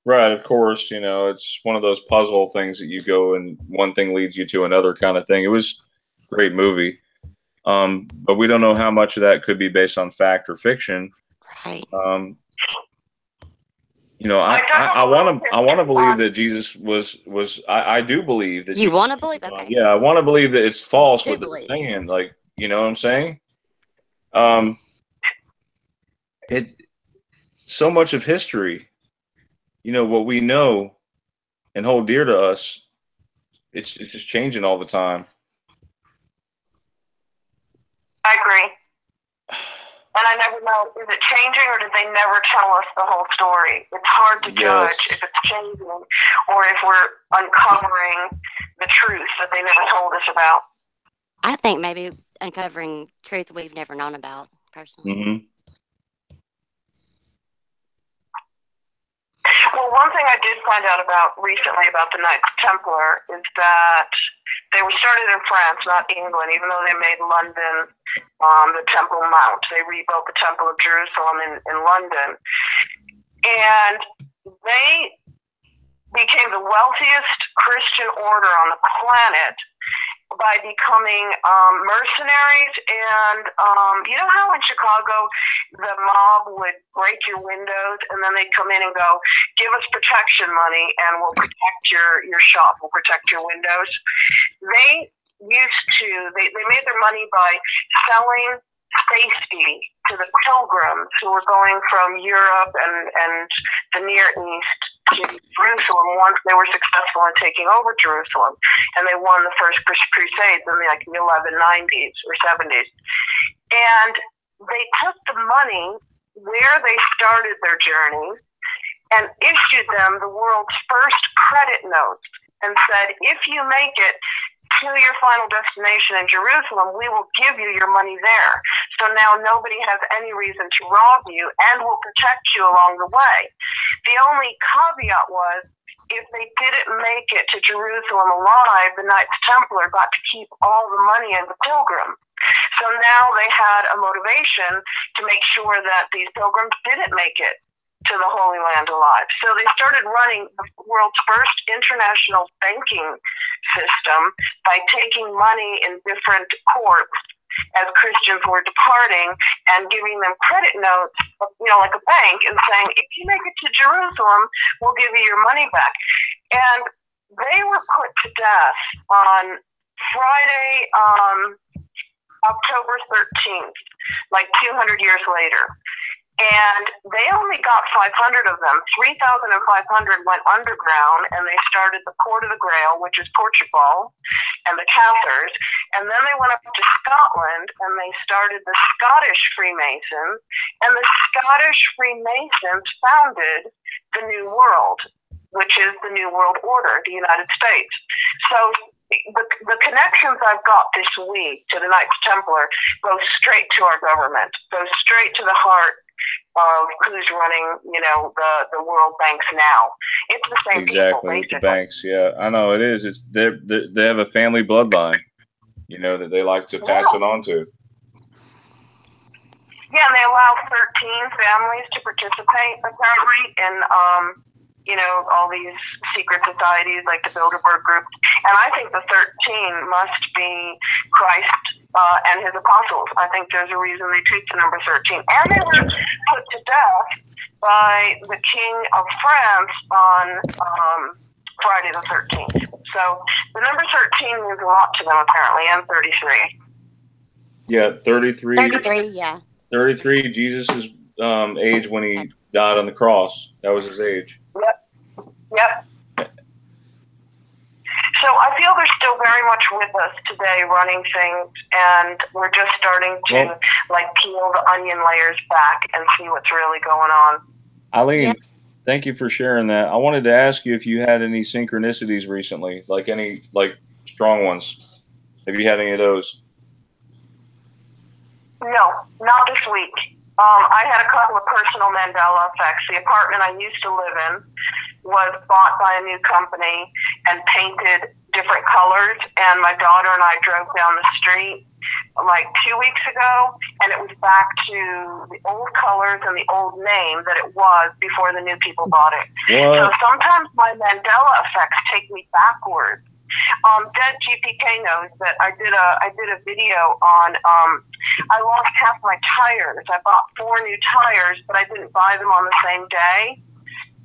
Right, of course. It's one of those puzzle things that you go and one thing leads you to another kind of thing. It was a great movie. But we don't know how much of that could be based on fact or fiction. Right. I want to believe that Jesus was. I do believe that. You want to believe? Okay. Yeah, I want to believe that it's false what it's saying. Like, you know what I'm saying? So much of history, what we know and hold dear to us, it's just changing all the time. I agree. And I never know, is it changing or did they never tell us the whole story? It's hard to judge if it's changing or if we're uncovering the truth that they never told us about. I think maybe uncovering truth we've never known about, personally. Mm-hmm. Well, one thing I did find out recently about the Knights Templar is that they were started in France, not England, even though they made London the Temple Mount. They rebuilt the Temple of Jerusalem in London. And they became the wealthiest Christian order on the planet by becoming mercenaries. And you know how in Chicago the mob would break your windows, and then they'd come in and go, give us protection money, and we'll protect your shop, we'll protect your windows. They made their money by selling safety to the pilgrims who were going from Europe and the Near East to Jerusalem once they were successful in taking over Jerusalem, and they won the first crusades in the 1190s or 70s. And they took the money where they started their journey and issued them the world's first credit notes and said, if you make it to your final destination in Jerusalem, we will give you your money there. So now nobody has any reason to rob you and will protect you along the way. The only caveat was, if they didn't make it to Jerusalem alive, the Knights Templar got to keep all the money of the pilgrim. So now they had a motivation to make sure that these pilgrims didn't make it to the Holy Land alive. So they started running the world's first international banking system by taking money in different courts as Christians were departing and giving them credit notes, like a bank, and saying, if you make it to Jerusalem, we'll give you your money back. And they were put to death on Friday, October 13th, like 200 years later. And they only got 500 of them. 3,500 went underground, and they started the Port of the Grail, which is Portugal, and the Cathars. And then they went up to Scotland, and they started the Scottish Freemasons. And the Scottish Freemasons founded the New World, which is the New World Order, the United States. So the connections I've got this week to the Knights Templar go straight to our government, go straight to the heart of who's running, the world banks now. It's the same people, basically. The banks, yeah. I know it is. It's they have a family bloodline, that they like to pass it on to. Yeah, and they allow 13 families to participate, apparently, in all these secret societies like the Bilderberg Group. And I think the 13 must be Christ and his apostles. I think there's a reason they take the number 13. And they were put to death by the King of France on Friday the 13th. So the number 13 means a lot to them, apparently, and 33. Yeah, 33. 33, yeah. 33, Jesus' age when he died on the cross. That was his age. Yep. So I feel they're still very much with us today, running things, and we're just starting to peel the onion layers back and see what's really going on. Eileen, thank you for sharing that. I wanted to ask you if you had any synchronicities recently, any strong ones. Have you had any of those? No, not this week. I had a couple of personal Mandela effects. The apartment I used to live in was bought by a new company and painted different colors, and my daughter and I drove down the street 2 weeks ago, and it was back to the old colors and the old name that it was before the new people bought it. What? So sometimes my Mandela effects take me backwards. Dead GPK knows that I did a video on I lost half my tires. I bought 4 new tires, but I didn't buy them on the same day.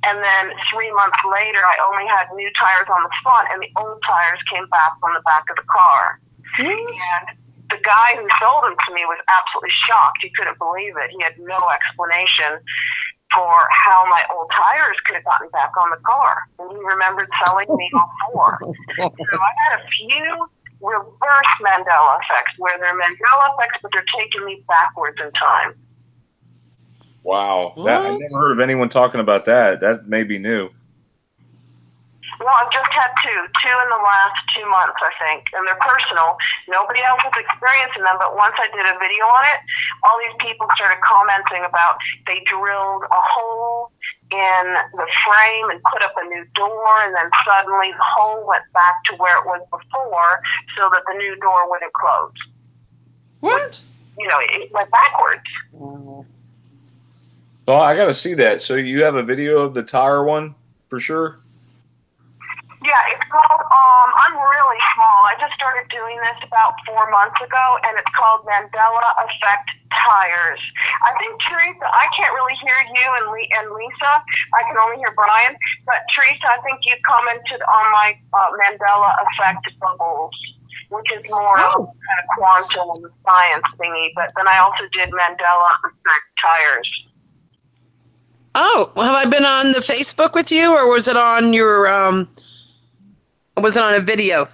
And then 3 months later, I only had new tires on the front, and the old tires came back on the back of the car. And the guy who sold them to me was absolutely shocked. He couldn't believe it. He had no explanation for how my old tires could have gotten back on the car. And he remembered selling me all 4. So I had a few reverse Mandela effects, where they're Mandela effects, but they're taking me backwards in time. Wow. I never heard of anyone talking about that. That may be new. Well, I've just had two in the last 2 months, I think, and they're personal. Nobody else is experiencing them, but once I did a video on it, all these people started commenting about they drilled a hole in the frame and put up a new door, and then suddenly the hole went back to where it was before so that the new door wouldn't close. What? It went backwards. So I got to see that. So you have a video of the tire one for sure? Yeah, it's called, I'm really small. I just started doing this about 4 months ago, and it's called Mandela Effect tires. I think, Theresa, I can't really hear you and Lisa. I can only hear Brian. But Theresa, I think you commented on my Mandela effect bubbles, which is more of kind of quantum science thingy. But then I also did Mandela effect tires. Oh, have I been on the Facebook with you, or was it on your was it on a video?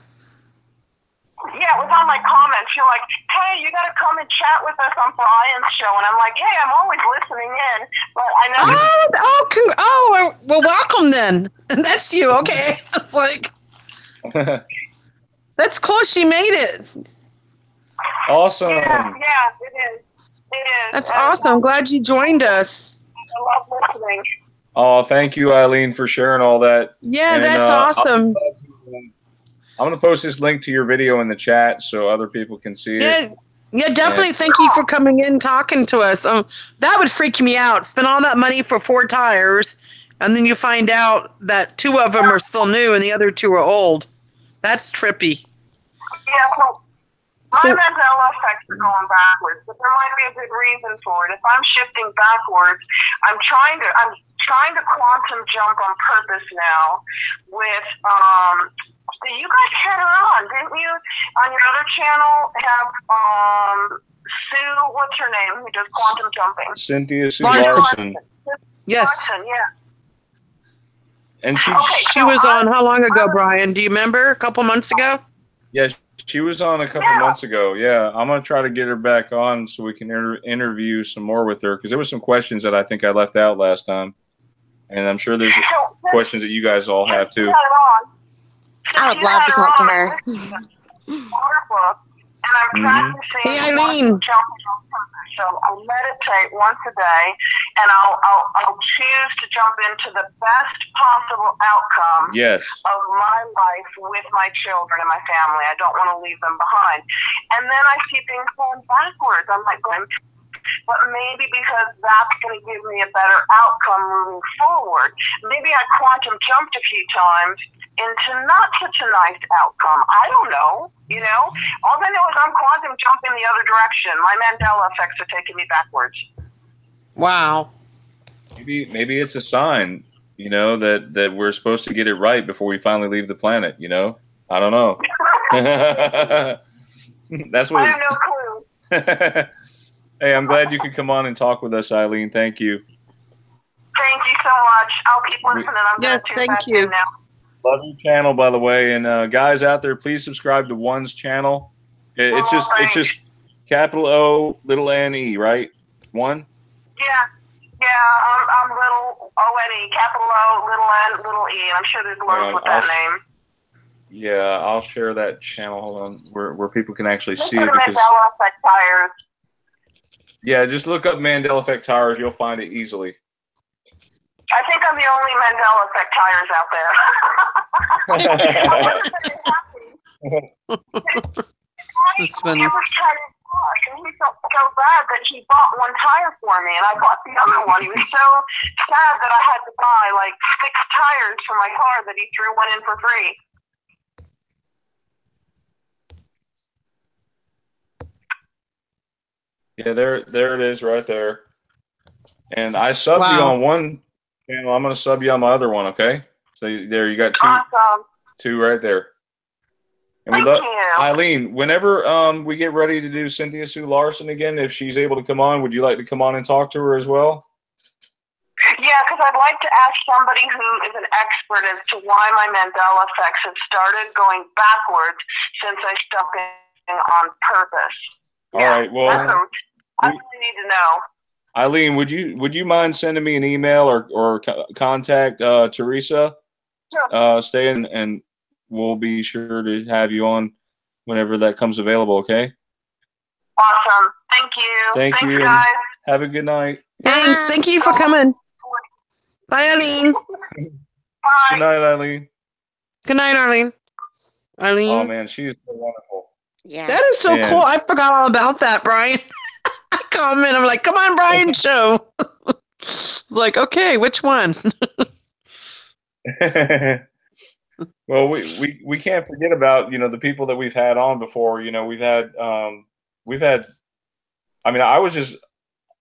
Yeah, it was on my comments. You're like, hey, you got to come and chat with us on Brian's show. And I'm like, hey, I'm always listening in. But I know. Well, welcome then. That's you. Okay. It's like, that's cool. She made it. Awesome. Yeah, it is. It is. That's awesome. Glad you joined us. I love listening. Oh, thank you, Eileen, for sharing all that. Yeah, And, that's awesome. I'm going to post this link to your video in the chat so other people can see it. Yeah, definitely. Thank you for coming in, talking to us. That would freak me out. Spend all that money for 4 tires, and then you find out that 2 of them are still new and the other 2 are old. That's trippy. Yeah, well, my Mandela effects are going backwards, but there might be a good reason for it. If I'm shifting backwards, I'm trying to quantum jump on purpose now with so you guys had her on, didn't you? On your other channel have Sue, what's her name, who does quantum jumping? Cynthia Sue Larson. Yes. Larson, yeah. And she was on how long ago, Brian? Do you remember? A couple months ago? Yeah, she was on a couple months ago. Yeah, I'm going to try to get her back on so we can interview some more with her, because there were some questions that I think I left out last time. And I'm sure there's questions that you guys all have too. I would love to talk to her. And I'm practicing. Hey, Eileen. So I'll meditate once a day, and I'll choose to jump into the best possible outcome of my life with my children and my family. I don't want to leave them behind. And then I see things going backwards. I'm like, but maybe because that's going to give me a better outcome moving forward. Maybe I quantum jumped a few times into not such a nice outcome. I don't know, you know. All I know is I'm quantum jumping the other direction. My Mandela effects are taking me backwards. Wow. Maybe it's a sign, you know, that we're supposed to get it right before we finally leave the planet, you know? I don't know. That's what I have no clue. Hey, I'm glad you could come on and talk with us, Eileen. Thank you. Thank you so much. I'll keep listening. I'm going to thank you. now. Love your channel, by the way. And guys out there, please subscribe to One's channel. It's just capital O, little N-E, right? One? Yeah. I'm little O-N-E, capital O, little N, little E. And I'm sure there's loads with that name. Yeah, I'll share that channel. Hold on, where people can actually see it. Mandela effect tires. Yeah, just look up Mandela effect tires. You'll find it easily. I think I'm the only Mandela effect tires out there. That's funny. He was trying to talk, and he felt so bad that he bought one tire for me, and I bought the other one. He was so sad that I had to buy like 6 tires for my car that he threw one in for free. Yeah, there it is right there. And I subbed you on one channel. I'm going to sub you on my other one, okay? So there you got two right there. And Thank you. Eileen, whenever we get ready to do Cynthia Sue Larson again, if she's able to come on, would you like to come on and talk to her as well? Yeah, because I'd like to ask somebody who is an expert as to why my Mandela effects have started going backwards since I stuck in on purpose. All right, well, I really need to know. Eileen, would you mind sending me an email or contact Theresa? Sure. Stay in, and we'll be sure to have you on whenever that comes available, okay? Awesome. Thank you. Thanks, you, guys. Have a good night. Thanks. Thank you for coming. Bye, Eileen. Bye. Good night, Eileen. Good night, Arlene. Eileen. Oh, man, she is so wonderful. Yeah. That is so cool. I forgot all about that, Brian. I come in, I'm like, come on, Brian, show. Like, okay, which one? Well, we can't forget about, you know, the people that we've had on before. You know, we've had I mean, I was just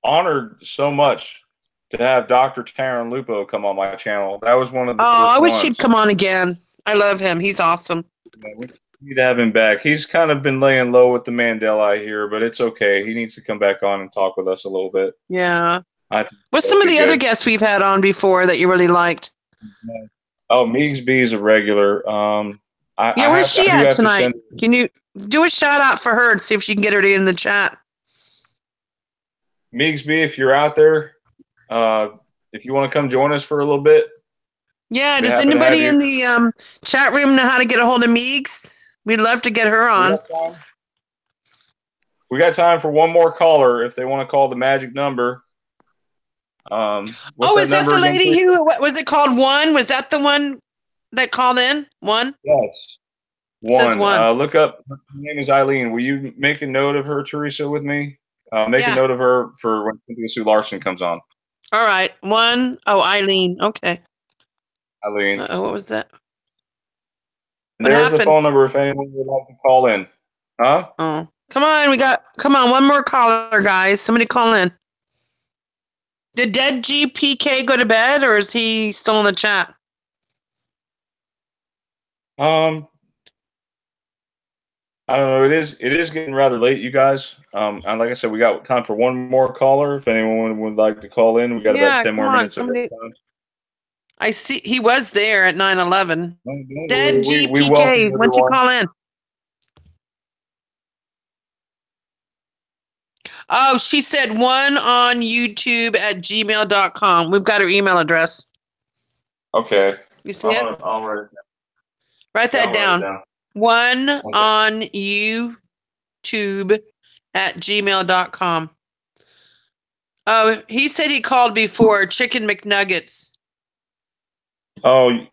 honored so much to have Dr. Taryn Lupo come on my channel. That was one of the Oh, first I wish ones. he'd come on again. I love him. He's awesome. Yeah, we need to have him back. He's kind of been laying low with the Mandela, I hear, but it's okay. He needs to come back on and talk with us a little bit. Yeah. I think What's that'd some of be the other good. guests we've had on before that you really liked? Oh, Meigs B is a regular. Yeah, where's she at tonight? Send, Can you do a shout out for her and see if she can get her in the chat? Meigs B, if you're out there, if you want to come join us for a little bit. Yeah, does anybody in the chat room know how to get a hold of Meigs? We'd love to get her on. We got time for one more caller if they want to call the magic number. Is that the lady who, what was it called? One? Was that the one that called in? One? Yes. Says one. Look up, her name is Eileen. Will you make a note of her, Theresa, with me? Make a note of her for when Cynthia Sue Larson comes on. All right. One. Oh, Eileen. Okay. Eileen. What was that? There's the phone number if anyone would like to call in. Huh? Oh. Come on, one more caller, guys. Somebody call in. Did Dead GPK go to bed, or is he still in the chat? I don't know. It is getting rather late, you guys. And like I said, we got time for one more caller. If anyone would like to call in, we got about 10 more minutes. I see he was there at 9/11. Dead GPK, why don't you call in? Oh, she said one on YouTube at gmail.com. We've got her email address. Okay. You see it? I'll write it down. Write that down. One on YouTube at gmail.com. Oh, he said he called before. Chicken McNuggets. Oh,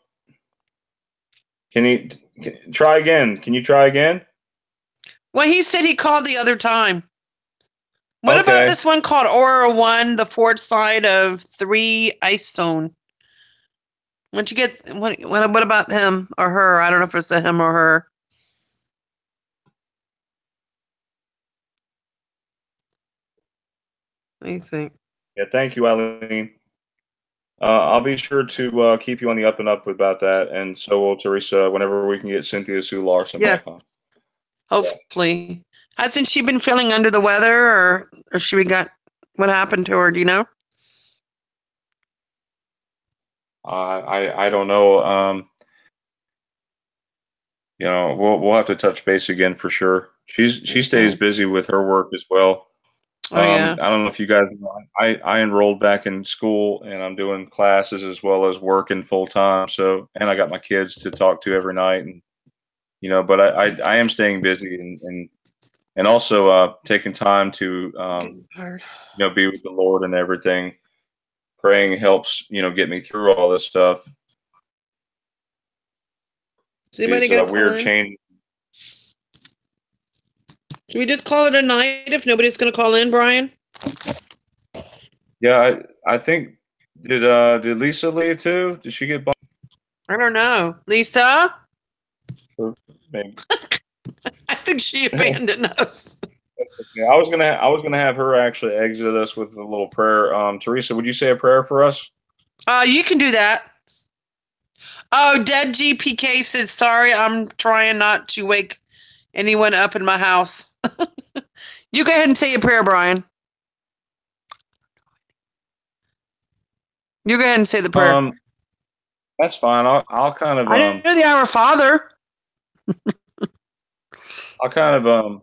can you try again? Can you try again? Well, he said he called the other time. What about this one called Aura 1, the fourth side of 3 Ice Zone? Once you get, what about him or her? I don't know if it's a him or her. What do you think? Yeah, thank you, Eileen. I'll be sure to keep you on the up and up about that, and so will Theresa whenever we can get Cynthia Sue Larson back on. Hopefully. Hasn't she been feeling under the weather, or she got, what happened to her? Do you know? I don't know. You know, we'll have to touch base again for sure. She stays busy with her work as well. I don't know if you guys know, I enrolled back in school, and I'm doing classes as well as working full time. So, and I got my kids to talk to every night, and you know, but I am staying busy and also taking time to you know, be with the Lord and everything. Praying helps, you know, get me through all this stuff. Is anybody gonna weird change. Should we just call it a night if nobody's going to call in, Brian? Yeah, I think did Lisa leave too? Did she get bumped? I don't know. Lisa? Maybe. I think she abandoned us. Yeah, I was gonna have her actually exit us with a little prayer. Theresa, would you say a prayer for us? You can do that. Oh, Dead GPK said, sorry, I'm trying not to wake anyone up in my house. You go ahead and say a prayer, Brian. You go ahead and say the prayer. That's fine. I'll kind of. I didn't know the Our Father. I'll kind of.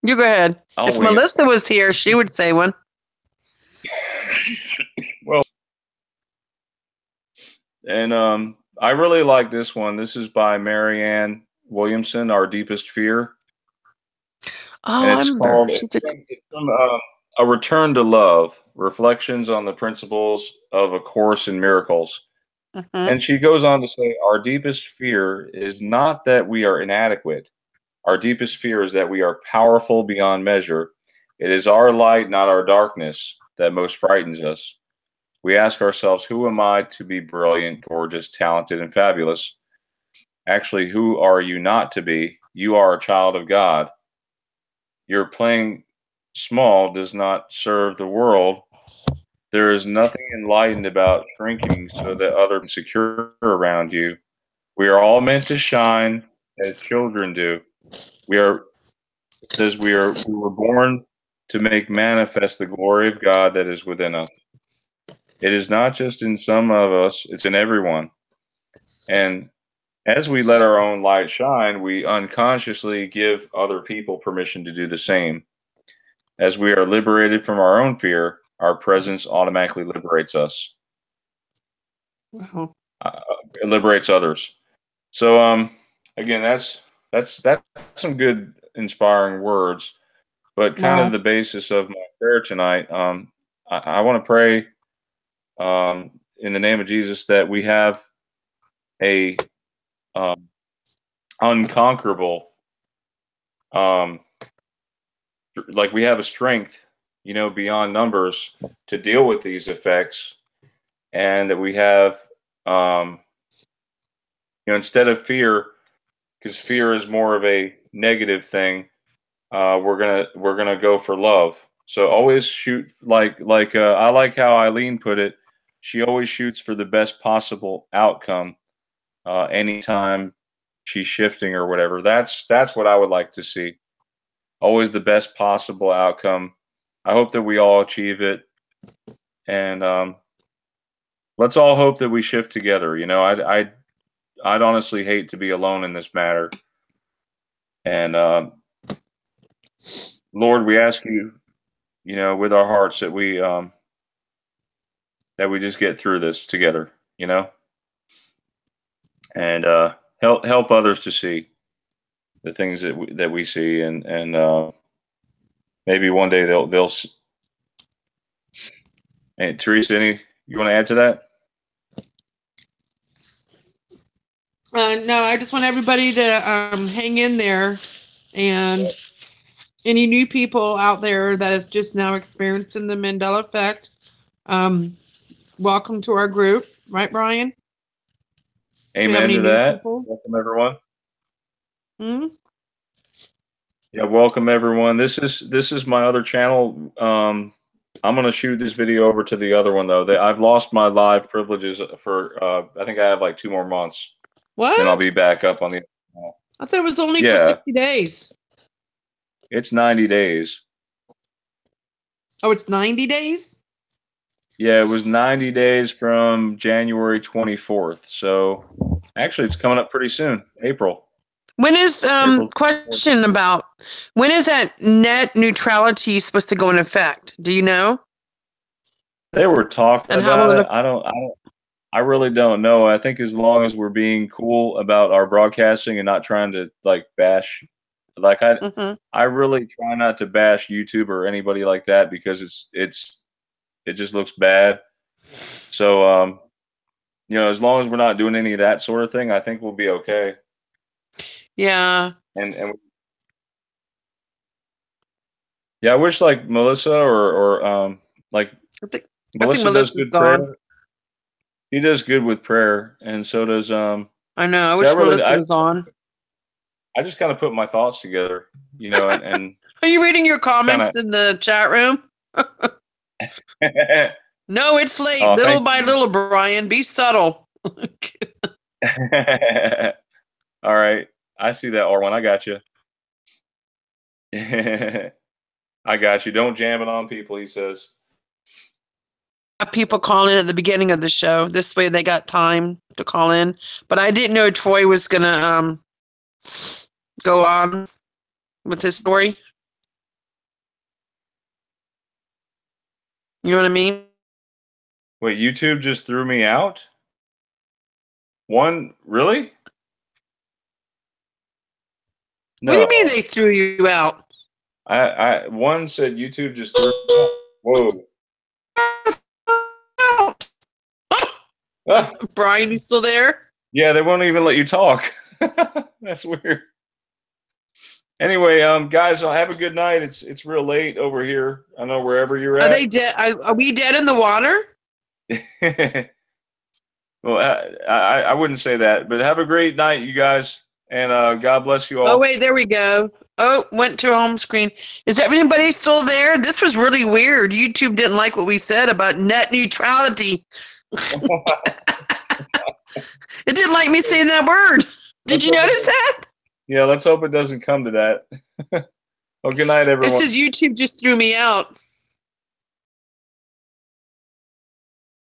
You go ahead. If Melissa was here, she would say one. Well, and I really like this one. This is by Marianne Williamson, Our Deepest Fear. Oh, and it's called it's from, A Return to Love, Reflections on the Principles of A Course in Miracles. And she goes on to say, our deepest fear is not that we are inadequate. Our deepest fear is that we are powerful beyond measure. It is our light, not our darkness, that most frightens us. We ask ourselves, who am I to be brilliant, gorgeous, talented, and fabulous? Actually, who are you not to be? You are a child of God. You're playing small does not serve the world. There is nothing enlightened about shrinking so that others can secure around you. We are all meant to shine as children do. It says we were born to make manifest the glory of God that is within us. It is not just in some of us, it's in everyone. And as we let our own light shine, we unconsciously give other people permission to do the same. As we are liberated from our own fear, our presence automatically liberates us. Wow. It liberates others. So, again, that's some good, inspiring words. But kind Wow. of the basis of my prayer tonight, I want to pray in the name of Jesus that we have a unconquerable, like we have a strength, beyond numbers to deal with these effects, and that we have, instead of fear, because fear is more of a negative thing. We're gonna go for love. So always shoot like I like how Eileen put it. She always shoots for the best possible outcome. Anytime she's shifting or whatever, that's what I would like to see. Always the best possible outcome. I hope that we all achieve it, and let's all hope that we shift together. I'd honestly hate to be alone in this matter. And Lord, we ask you, with our hearts that we just get through this together, and help others to see the things that we see, and maybe one day they'll. Hey, Theresa, you want to add to that? No, I just want everybody to hang in there, and any new people out there that is just now experiencing the Mandela effect, welcome to our group, right, Brian? Amen to that. Welcome, everyone. Hmm? Yeah, welcome everyone. This is my other channel. I'm gonna shoot this video over to the other one though. I've lost my live privileges for I think I have like 2 more months. What? Then I'll be back up on the. I thought it was only for 60 days. It's 90 days. Oh, it's 90 days? Yeah, it was 90 days from January 24th. So actually, it's coming up pretty soon, April. When is question about when is that net neutrality supposed to go in effect? Do you know? They were talking about it. I really don't know. I think as long as we're being cool about our broadcasting and not trying to like bash, like I really try not to bash YouTube or anybody like that because it just looks bad. So as long as we're not doing any of that sort of thing, I think we'll be okay. Yeah. And yeah, I wish like Melissa or like Melissa does good prayer. He does good with prayer, and so does I know. I wish Melissa was on. I just kind of put my thoughts together, and Are you reading your comments in the chat room? No, it's late. Little by little, Brian. Be subtle. All right. I see that R1. I got you. I got you. Don't jam it on people, he says. People call in at the beginning of the show. This way they got time to call in. But I didn't know Troy was going to go on with his story. You know what I mean? Wait, YouTube just threw me out? One, really? No. What do you mean they threw you out? One said YouTube just threw me out. Whoa. Brian, you still there? Yeah, they won't even let you talk. That's weird. Anyway, guys, have a good night. It's real late over here. I know wherever you're at. Are they dead? Are we dead in the water? Well, I wouldn't say that, but have a great night, you guys, and God bless you all. Oh wait, there we go. Oh, went to home screen. Is everybody still there? This was really weird. YouTube didn't like what we said about net neutrality. It didn't like me saying that word. Did you notice that? Yeah, let's hope it doesn't come to that. Well, good night, everyone. It says YouTube just threw me out.